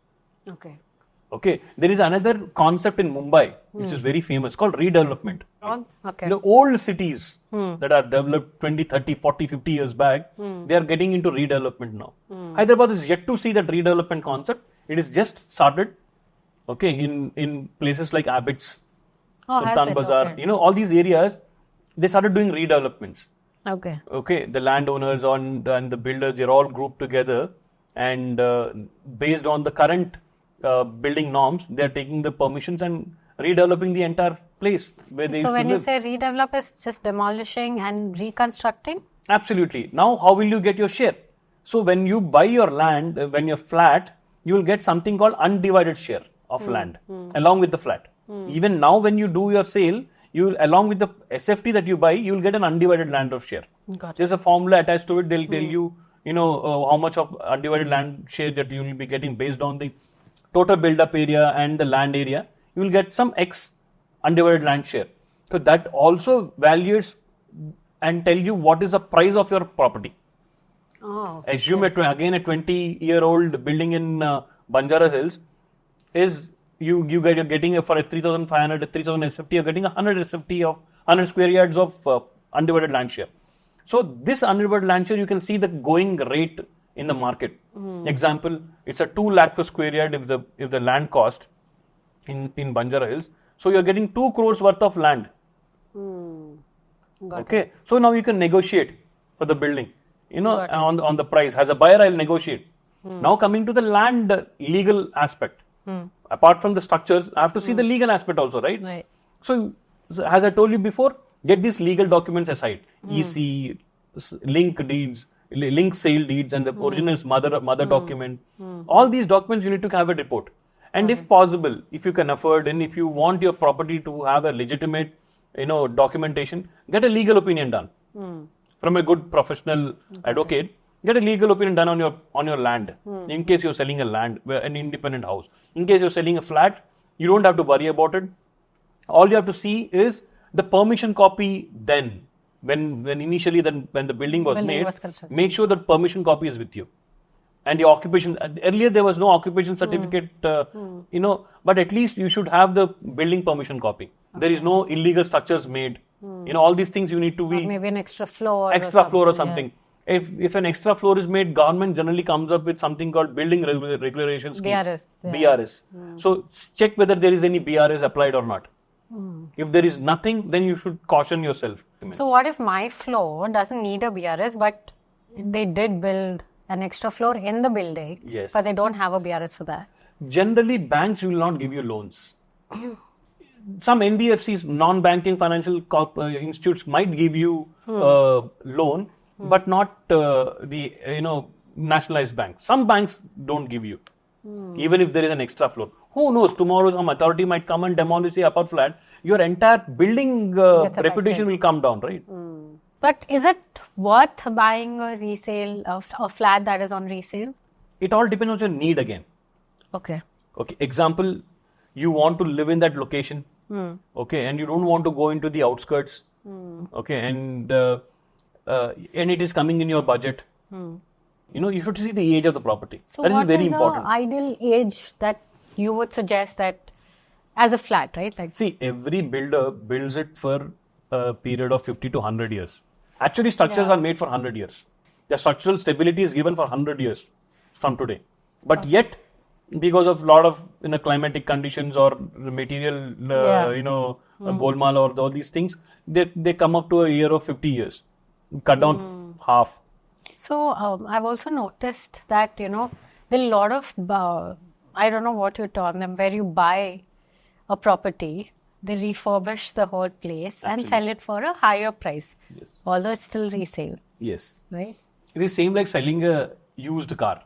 Okay. There is another concept in Mumbai, which is very famous, called redevelopment. Okay. The old cities that are developed 20, 30, 40, 50 years back, they are getting into redevelopment now. Hyderabad is yet to see that redevelopment concept. It is just started, in places like Abbots, Sultan Bazaar, all these areas, they started doing redevelopments. Okay. The landowners and the builders, they're all grouped together and based on the current building norms, they're taking the permissions and redeveloping the entire place where they used to live. So when you say redevelop, it's just demolishing and reconstructing? Absolutely. Now, how will you get your share? So when you buy your land, when you're flat, you will get something called undivided share of land along with the flat. Even now when you do your sale, you along with the SFT that you buy, you will get an undivided land of share. Got it. There's a formula attached to it. They'll tell you, how much of undivided land share that you will be getting based on the total build-up area and the land area. You will get some X undivided land share. So that also values and tell you what is the price of your property. Oh, Assume again a 20-year-old building in Banjara Hills is you're getting for a 3,500, 3,000 SFT, you're getting 100 SFT of 100 square yards of undivided land share. So this undivided land share, you can see the going rate in the market. Example, it's a 2 lakh per square yard if the land cost in Banjara Hills. So you're getting 2 crores worth of land. Okay, so now you can negotiate for the building. On the price. As a buyer, I'll negotiate. Now coming to the land legal aspect. Apart from the structures, I have to see the legal aspect also, right? Right. So, as I told you before, get these legal documents aside. EC, link deeds, link sale deeds, and the original mother document. All these documents you need to have a report. And if possible, if you can afford, and if you want your property to have a legitimate, documentation, get a legal opinion done from a good professional advocate. Get a legal opinion done on your land. In case you're selling a land, an independent house. In case you're selling a flat, you don't have to worry about it. All you have to see is the permission copy then. When the building was made, make sure that permission copy is with you. And the occupation, earlier there was no occupation certificate, but at least you should have the building permission copy. There is no illegal structures made. All these things you need to be. Or maybe an extra floor. Or something. Yeah. If an extra floor is made, government generally comes up with something called building regulation scheme. BRS. So check whether there is any BRS applied or not. If there is nothing, then you should caution yourself. So what if my floor doesn't need a BRS, but they did build an extra floor in the building, but they don't have a BRS for that? Generally, banks will not give you loans. Some NBFCs, non-banking financial institutes might give you loan, but not the nationalized bank. Some banks don't give you, even if there is an extra floor. Who knows? Tomorrow some authority might come and demolish the upper flat. Your entire building reputation will come down, right? But is it worth buying a resale of a flat that is on resale? It all depends on your need again. Okay. Example, you want to live in that location. Okay, and you don't want to go into the outskirts. Okay, and it is coming in your budget. You should see the age of the property. So that is very What important. is the ideal age that you would suggest that as a flat, right? See, every builder builds it for a period of 50 to 100 years. Actually, structures are made for 100 years. The structural stability is given for 100 years from today. But yet, because of a lot of climatic conditions or material, golmaal or all these things, they come up to a year of 50 years. Cut down half. So, I've also noticed that, there are a lot of, I don't know what you term them, where you buy a property, they refurbish the whole place and sell it for a higher price. Yes. Although it's still resale. Yes. Right? It is same like selling a used car.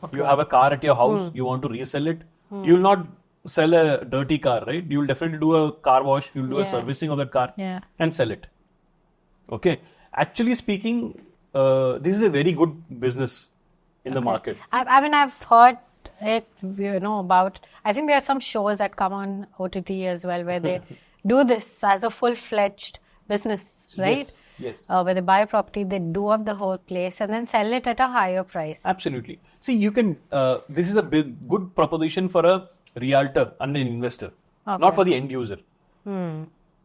Okay. You have a car at your house, you want to resell it. You will not sell a dirty car, right? You will definitely do a car wash, you will do a servicing of that car and sell it. Okay. Actually speaking, this is a very good business in the market. I mean, I've heard it, about, I think there are some shows that come on OTT as well where they do this as a full-fledged business, right? Yes. Where they buy a property, they do up the whole place and then sell it at a higher price. Absolutely. See, you can, this is a good proposition for a realtor and an investor, not for the end user.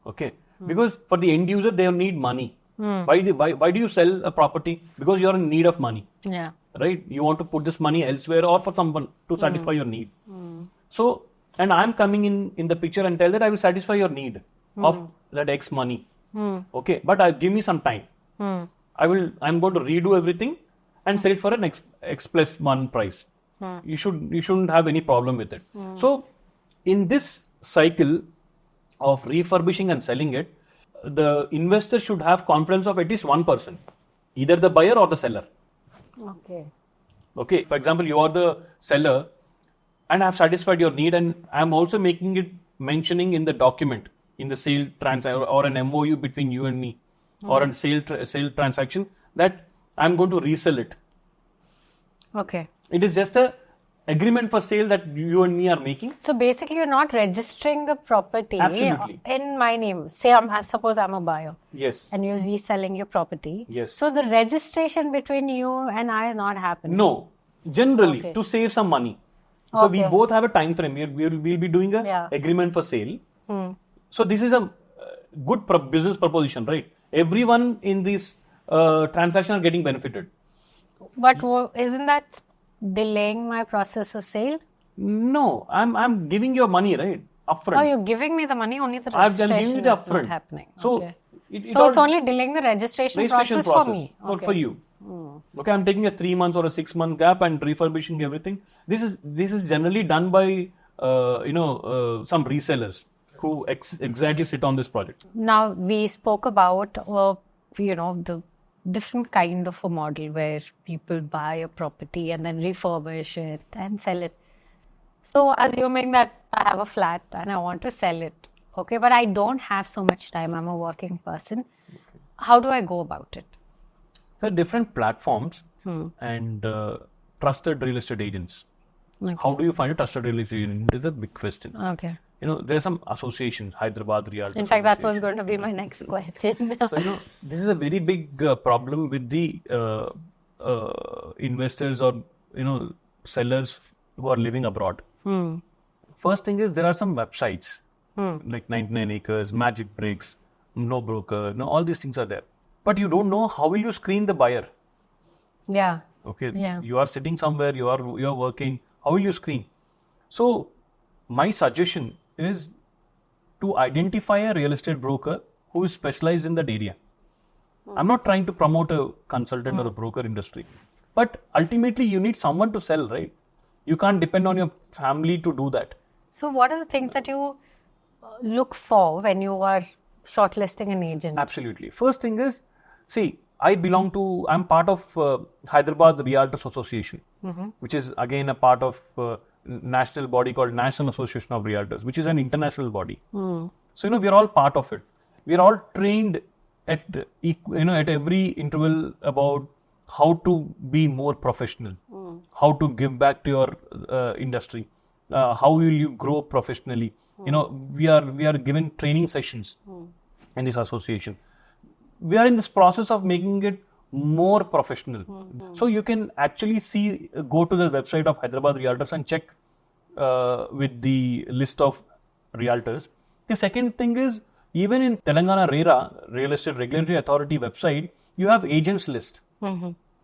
Okay. Because for the end user, they need money. Why do you sell a property? Because you're in need of money. Yeah. Right? You want to put this money elsewhere or for someone to satisfy your need. So, and I'm coming in the picture and tell that I will satisfy your need of that X money. Okay, but give me some time. I'm going to redo everything and sell it for an X plus one price. You shouldn't have any problem with it. So, in this cycle of refurbishing and selling it, the investor should have confidence of at least one person, either the buyer or the seller. Okay. For example, you are the seller and I have satisfied your need and I am also mentioning in the document in the sale transaction or an MOU between you and me or a sale transaction that I'm going to resell it. Okay. It is just a agreement for sale that you and me are making. So basically, you're not registering the property Absolutely. in my name. Say, suppose I'm a buyer. Yes. And you're reselling your property. Yes. So the registration between you and I is not happening. No. Generally, to save some money. So we both have a time frame. We'll be doing a agreement for sale. So this is a good business proposition, right? Everyone in this transaction are getting benefited. But isn't that delaying my process of sale? No, I'm giving you money, right? Upfront. Oh, you're giving me the money, only the registration is not happening. So, it's only delaying the registration process for me. For you. Okay, I'm taking a 3 months or a 6 month gap and refurbishing everything. This is generally done by some resellers who exactly sit on this project. Now we spoke about the different kind of a model where people buy a property and then refurbish it and sell it. So assuming that I have a flat and I want to sell it, okay, but I don't have so much time. I'm a working person. How do I go about it? There are different platforms and trusted real estate agents. Okay. How do you find a trusted real estate agent? This is a big question. Okay. There's some associations, Hyderabad Realtor. In fact, that was going to be my next question. So, this is a very big problem with the investors or, sellers who are living abroad. First thing is there are some websites like 99 Acres, Magic Bricks, No Broker, all these things are there. But you don't know how will you screen the buyer. Yeah. Okay. Yeah. You are sitting somewhere, you are working. How will you screen? So my suggestion is to identify a real estate broker who is specialized in that area. I'm not trying to promote a consultant or a broker industry, but ultimately you need someone to sell, right? You can't depend on your family to do that. So what are the things that you look for when you are shortlisting an agent? Absolutely. First thing is, I'm part of Hyderabad Realtors Association, which is again a part of national body called National Association of Realtors, which is an international body. So, we're all part of it. We're all trained at every interval about how to be more professional, how to give back to your industry, how will you grow professionally. We are given training sessions in this association. We are in this process of making it more professional. So you can actually go to the website of Hyderabad Realtors and check with the list of realtors. The second thing is, even in Telangana RERA, Real Estate Regulatory Authority website, you have agents list.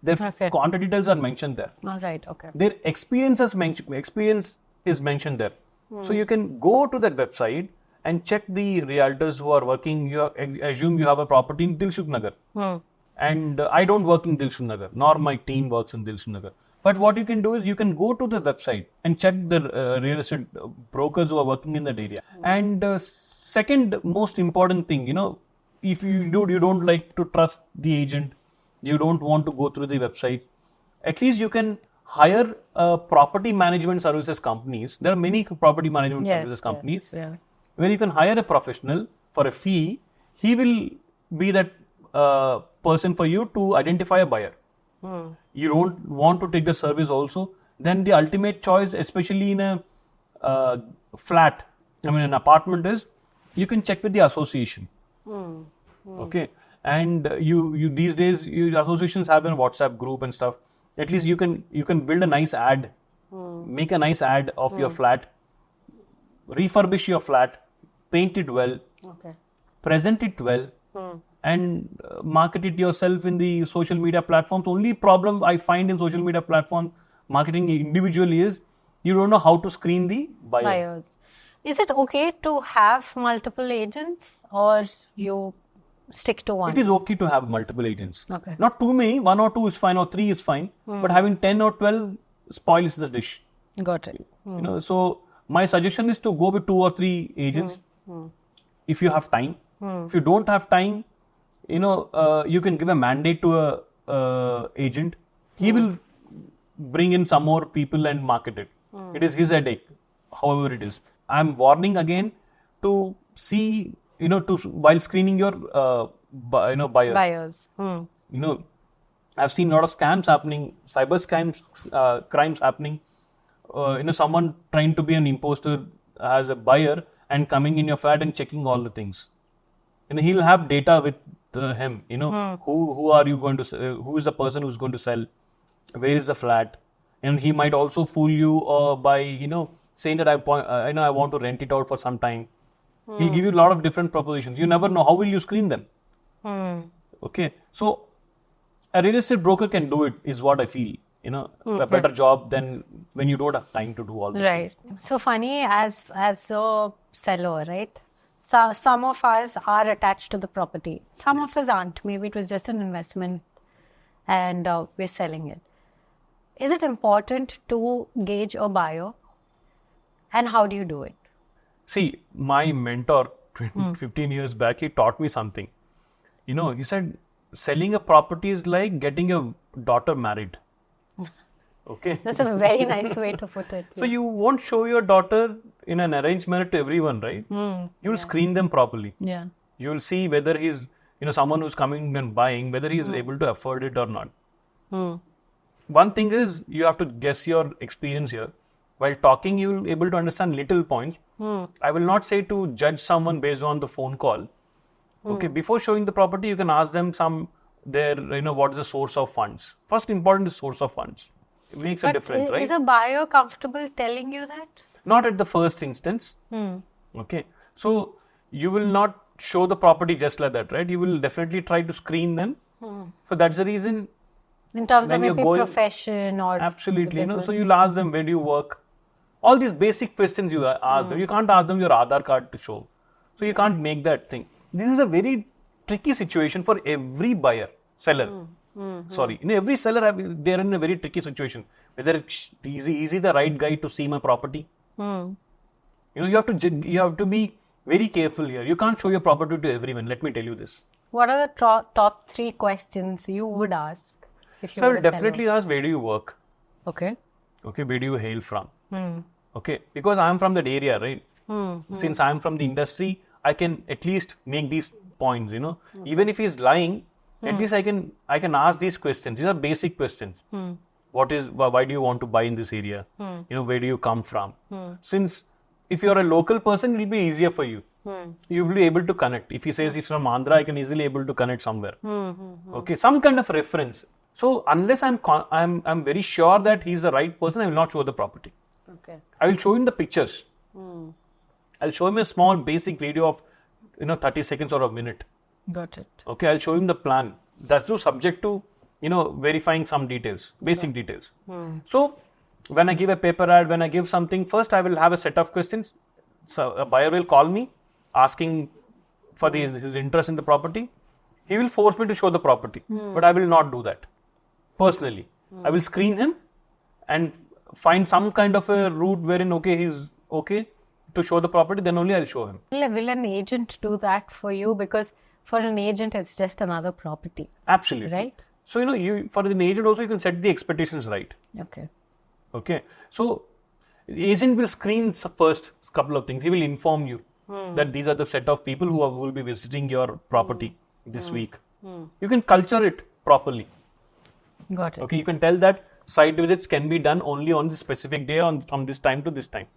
Their contact details are mentioned there. All right, okay. Their experience is mentioned there. So you can go to that website and check the realtors who are working. Assume you have a property in Dilsukh Nagar. And I don't work in Dilsukh Nagar, nor my team works in Dilsukh Nagar. But what you can do is you can go to the website and check the real estate brokers who are working in that area. And second most important thing, if you don't like to trust the agent, you don't want to go through the website, at least you can hire property management services companies. There are many property management services companies where you can hire a professional for a fee. He will be that person for you to identify a buyer. You don't want to take the service also, then the ultimate choice, especially in a an apartment, is you can check with the association. Okay. And you these days, associations have a WhatsApp group and stuff. At least you can build a nice ad, make a nice ad of your flat, refurbish your flat, paint it well, present it well, and market it yourself in the social media platforms. Only problem I find in social media platform marketing individually is you don't know how to screen the buyers. Is it okay to have multiple agents, or you stick to one? It is okay to have multiple agents. Okay. Not too many, 1 or 2 is fine, or 3 is fine. But having 10 or 12 spoils the dish. Got it. So my suggestion is to go with 2 or 3 agents if you have time. If you don't have time, you can give a mandate to a agent. He will bring in some more people and market it. It is his headache, however it is. I'm warning again to see while screening your, buyers. Buyers. I've seen a lot of scams happening, cyber scams, crimes happening. Someone trying to be an imposter as a buyer and coming in your flat and checking all the things. He'll have data with him. Who are you going to? Who is the person who's going to sell? Where is the flat? And he might also fool you by saying that I want to rent it out for some time. He'll give you a lot of different propositions. You never know. How will you screen them? Okay, so a real estate broker can do it, is what I feel. A better job than when you don't have time to do all this. Right. So Phani, as a seller, right? So some of us are attached to the property. Some of us aren't. Maybe it was just an investment and we're selling it. Is it important to gauge a buyer? And how do you do it? See, my mentor 15 years back, he taught me something. He said, selling a property is like getting your daughter married. Okay. That's a very nice way to put it. So you won't show your daughter in an arranged marriage to everyone, right? You'll screen them properly. Yeah. You'll see whether he's, someone who's coming and buying, whether he's able to afford it or not. One thing is, you have to guess your experience here. While talking, you'll able to understand little points. I will not say to judge someone based on the phone call. Okay, before showing the property, you can ask them what is the source of funds. First important is source of funds. It makes a difference, right? Is a buyer comfortable telling you that? Not at the first instance. Okay, so you will not show the property just like that, right? You will definitely try to screen them. So that's the reason. In terms of maybe profession or... Absolutely. So you'll ask them, where do you work? All these basic questions you ask them. You can't ask them your Aadhaar card to show. So you can't make that thing. This is a very tricky situation for every buyer, seller. Sorry. Every seller, they're in a very tricky situation. Whether is he the right guy to see my property? You have to be very careful here. You can't show your property to everyone. Let me tell you this. What are the top 3 questions you would ask? If you I will definitely ask, where do you work? Okay. Okay, where do you hail from? Okay, because I'm from that area, right? Since I'm from the industry, I can at least make these points, Even if he's lying, at least I can ask these questions. These are basic questions. Why do you want to buy in this area? Where do you come from? Since if you're a local person, it will be easier for you. You will be able to connect. If he says he's from Andhra, I can easily able to connect somewhere. Okay, some kind of reference. So unless I'm very sure that he's the right person, I will not show the property. Okay. I will show him the pictures. I'll show him a small basic video of 30 seconds or a minute. Got it. Okay, I'll show him the plan. That's too subject to verifying some details, basic details. So when I give a paper ad, when I give something, first I will have a set of questions. So a buyer will call me asking for his interest in the property. He will force me to show the property, but I will not do that. Personally, I will screen him and find some kind of a route wherein he's okay to show the property, then only I'll show him. Will an agent do that for you? Because for an agent, it's just another property. Absolutely. Right? So, for an agent also, you can set the expectations right. Okay. So, the agent will screen first couple of things. He will inform you that these are the set of people who will be visiting your property this week. You can culture it properly. Got it. Okay, you can tell that site visits can be done only on this specific day from this time to this time.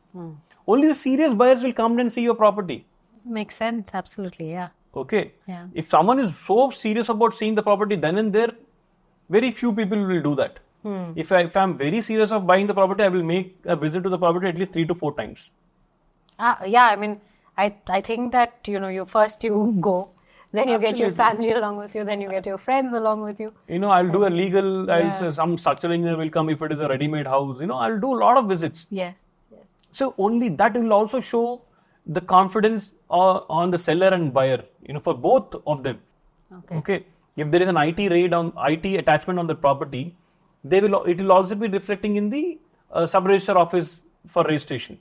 Only the serious buyers will come and see your property. Makes sense. Absolutely. Yeah. Okay. Yeah. If someone is so serious about seeing the property, then and there, very few people will do that. If I'm very serious of buying the property, I will make a visit to the property at least 3 to 4 times. Yeah. I mean, I think that, you go. Then you get your family along with you. Then you get your friends along with you. I'll do a legal, I'll say some structural engineer will come if it is a ready-made house. I'll do a lot of visits. Yes. So only that will also show the confidence on the seller and buyer, for both of them. Okay. If there is an IT attachment on the property, it will also be reflecting in the sub-register office for registration.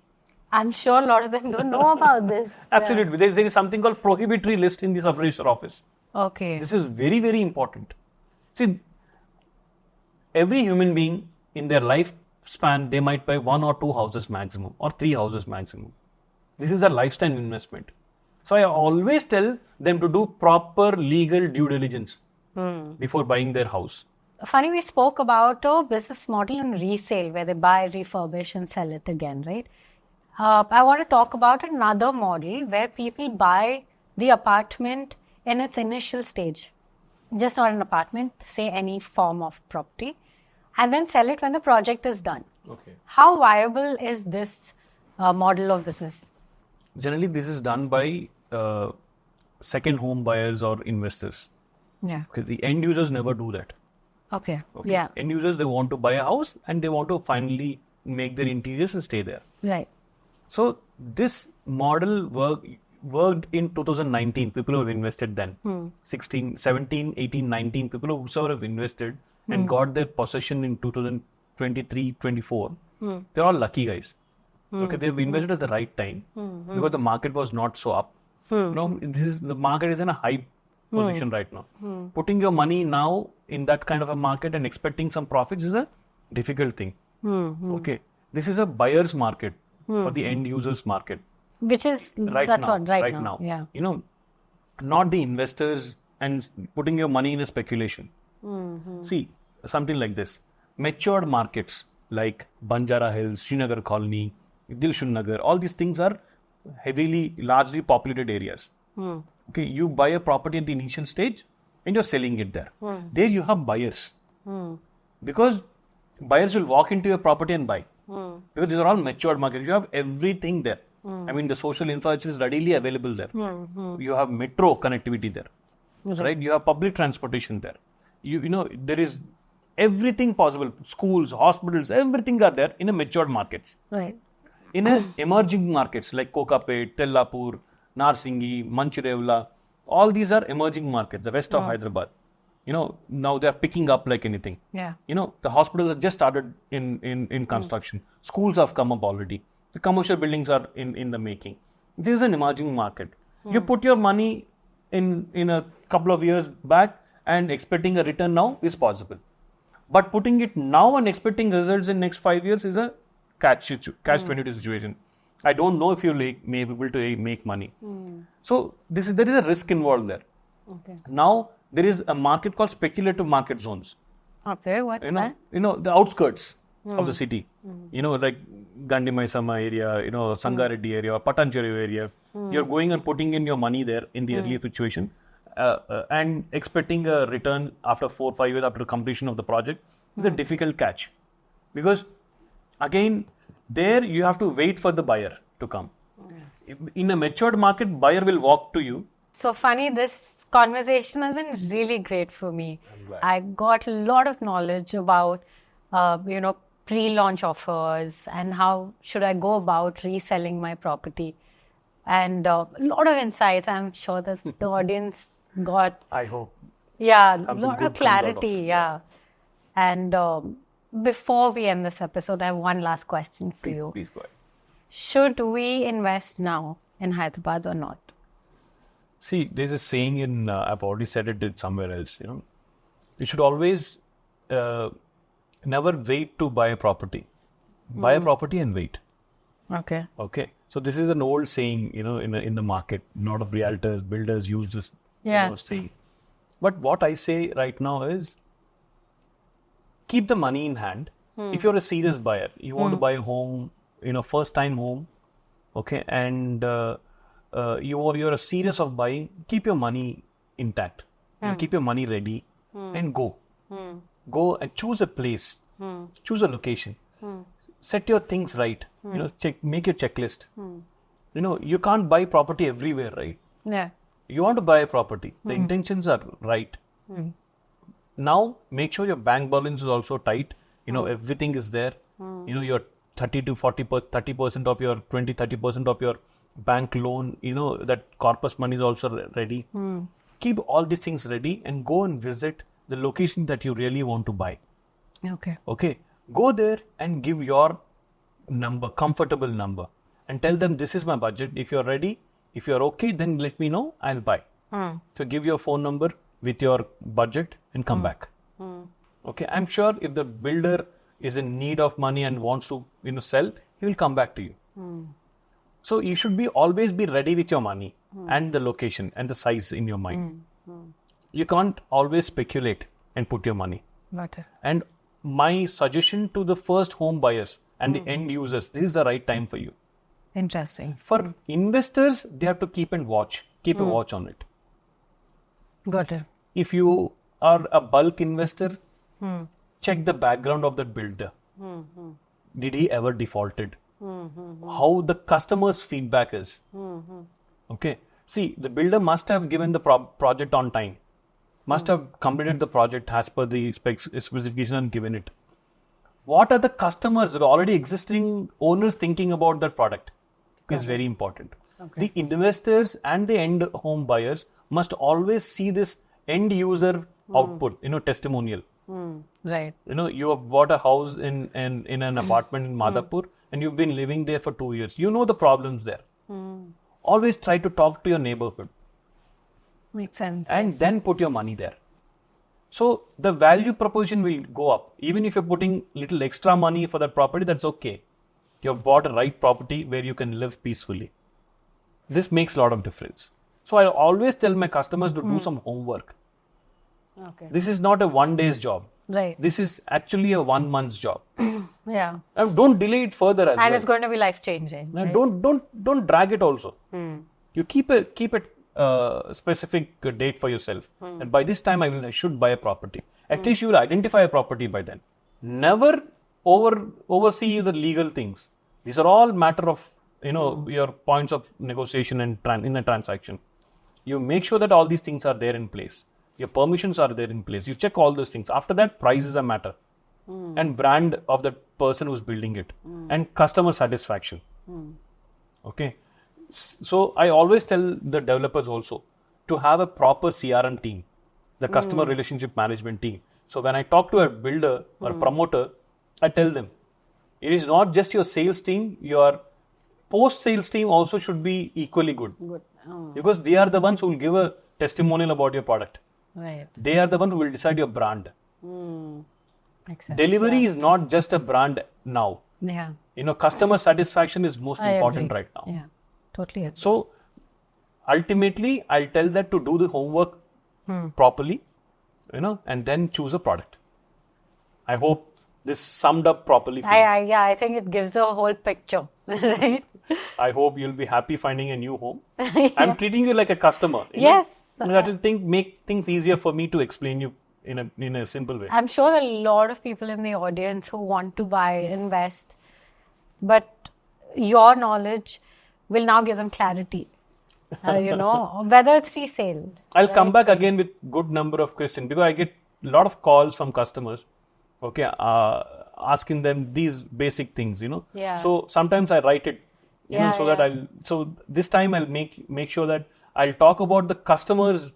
I'm sure a lot of them don't know about this. Absolutely. There is something called prohibitory list in the sub-register office. Okay. This is very, very important. See, every human being in their lifespan, they might buy 1 or 2 houses maximum or 3 houses maximum. This is a lifetime investment. So I always tell them to do proper legal due diligence before buying their house. Funny, we spoke about a business model in resale where they buy, refurbish, and sell it again, right? I want to talk about another model where people buy the apartment in its initial stage, just not an apartment, say any form of property, and then sell it when the project is done. Okay. How viable is this model of business? Generally, this is done by second home buyers or investors. Yeah. Okay, the end users never do that. Okay. Okay. Yeah. End users, they want to buy a house and they want to finally make their interiors and stay there. Right. So this model worked in 2019. People who have invested then, 16, 17, 18, 19, people who sort of invested and got their possession in 2023, 24. They're all lucky guys. Okay, they've invested at the right time because the market was not so up. The market is in a high position right now. Putting your money now in that kind of a market and expecting some profits is a difficult thing. Okay, this is a buyer's market for the end users market. Which is Right now. Yeah. Not the investors and putting your money in a speculation. See, something like this. Matured markets like Banjara Hills, Srinagar Colony, Dilshun Nagar, all these things are largely populated areas. Okay, you buy a property at the initial stage and you're selling it there. There you have buyers. Because buyers will walk into your property and buy. Because these are all matured markets. You have everything there. I mean, the social infrastructure is readily available there. You have metro connectivity there. Right? You have public transportation there. There is everything possible. Schools, hospitals, everything are there in a matured markets. Right. In emerging markets like Kokapet, Tellapur, Narsingi, Manchirevla, all these are emerging markets, the west of Hyderabad. Now they are picking up like anything. Yeah. The hospitals have just started in construction. Schools have come up already. The commercial buildings are in the making. This is an emerging market. You put your money in a couple of years back and expecting a return now is possible. But putting it now and expecting results in next 5 years is a catch-22 situation. I don't know if you'll may be able to make money. So there is a risk involved there. Okay. Now there is a market called speculative market zones. Okay, what's that? The outskirts of the city. Like Gandi Maisama area, Sangareddy area, or Patancheru area. You're going and putting in your money there in the earlier situation and expecting a return after 4 or 5 years after the completion of the project is a difficult catch. Because again, there you have to wait for the buyer to come. In a matured market, buyer will walk to you. So funny, this conversation has been really great for me. I got a lot of knowledge about, pre-launch offers and how should I go about reselling my property. And a lot of insights. I'm sure that the audience got. I hope. Yeah, a lot of clarity. Yeah. And before we end this episode, I have one last question for you. Please go ahead. Should we invest now in Hyderabad or not? See, there's a saying I've already said it somewhere else, you should always never wait to buy a property. Buy a property and wait. Okay. Okay. So this is an old saying, in the market. A lot of realtors, builders use this saying. But what I say right now is, keep the money in hand. If you're a serious buyer, you want to buy a home, first time home, okay, and you're a serious of buying, keep your money intact. Keep your money ready and go. Go and choose a place, choose a location, set your things right, make your checklist. You can't buy property everywhere, right? Yeah. You want to buy a property, the intentions are right. Now, make sure your bank balance is also tight. Everything is there. Your 30 to 30% of your 30% of your bank loan, that corpus money is also ready. Keep all these things ready and go and visit the location that you really want to buy. Okay. Go there and give your comfortable number, and tell them this is my budget. If you're ready, if you're okay, then let me know, I'll buy. So give your phone number with your budget and come back. Okay. I'm sure if the builder is in need of money and wants to, sell, he will come back to you. So you should always be ready with your money and the location and the size in your mind. You can't always speculate and put your money. Got it. And my suggestion to the first home buyers and the end users, this is the right time for you. Interesting. For investors, they have to keep a watch on it. Got it. If you are a bulk investor, check the background of that builder. Did he ever defaulted? How the customer's feedback is. Okay. See, the builder must have given the project on time. Must have completed the project as per the specification and given it. What are the customers, the already existing owners thinking about that product is very important. The investors and the end home buyers must always see this end user output, testimonial. Right. You have bought a house in an apartment in Madhapur and you've been living there for 2 years. You know the problems there. Always try to talk to your neighborhood. Makes sense. And then put your money there. So the value proposition will go up. Even if you're putting little extra money for that property, that's okay. You've bought a right property where you can live peacefully. This makes a lot of difference. So I always tell my customers to do some homework. Okay. This is not a 1 day's job. Right. This is actually a 1 month's job. Yeah. And don't delay it further as well. And it's going to be life changing. And Right? don't drag it also. You keep a specific date for yourself. And by this time I should buy a property. At least you will identify a property by then. Never oversee the legal things. These are all matter of your points of negotiation and in a transaction. You make sure that all these things are there in place. Your permissions are there in place. You check all those things. After that, price is a matter. And brand of the person who's building it. And customer satisfaction. Okay. So I always tell the developers also to have a proper CRM team, the customer relationship management team. So when I talk to a builder or promoter, I tell them, it is not just your sales team, your post-sales team also should be equally good. Because they are the ones who will give a testimonial about your product. Right. They are the ones who will decide your brand. Makes sense. Delivery is not just a brand now. Yeah. Customer satisfaction is most important right now. Yeah. Totally agree. So ultimately, I'll tell that to do the homework properly, and then choose a product. I hope this summed up properly for you. I think it gives a whole picture, right? I hope you'll be happy finding a new home. I'm treating you like a customer. Yes. That will make things easier for me to explain you in a simple way. I'm sure a lot of people in the audience who want to buy, invest, but your knowledge will now give them clarity. Whether it's resale. I'll come back again with good number of questions because I get a lot of calls from customers. Okay, asking them these basic things. Yeah. So sometimes I write it. that So this time I'll make sure that I'll talk about the customers'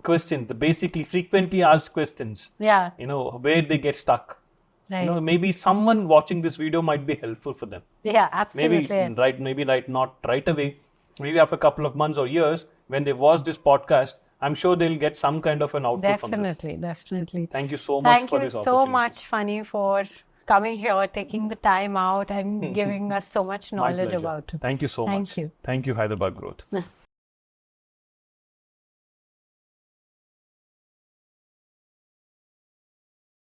questions, the basically frequently asked questions. Yeah. Where they get stuck. Right. Maybe someone watching this video might be helpful for them. Yeah, absolutely. Maybe not right away. Maybe after a couple of months or years, when they watch this podcast, I'm sure they'll get some kind of an output from this. Definitely. Thank you so much for this opportunity. Thank you so much, Phani, for coming here, taking the time out and giving us so much knowledge about it. Thank you so much. Thank you. Thank you, Hyderabad Growth.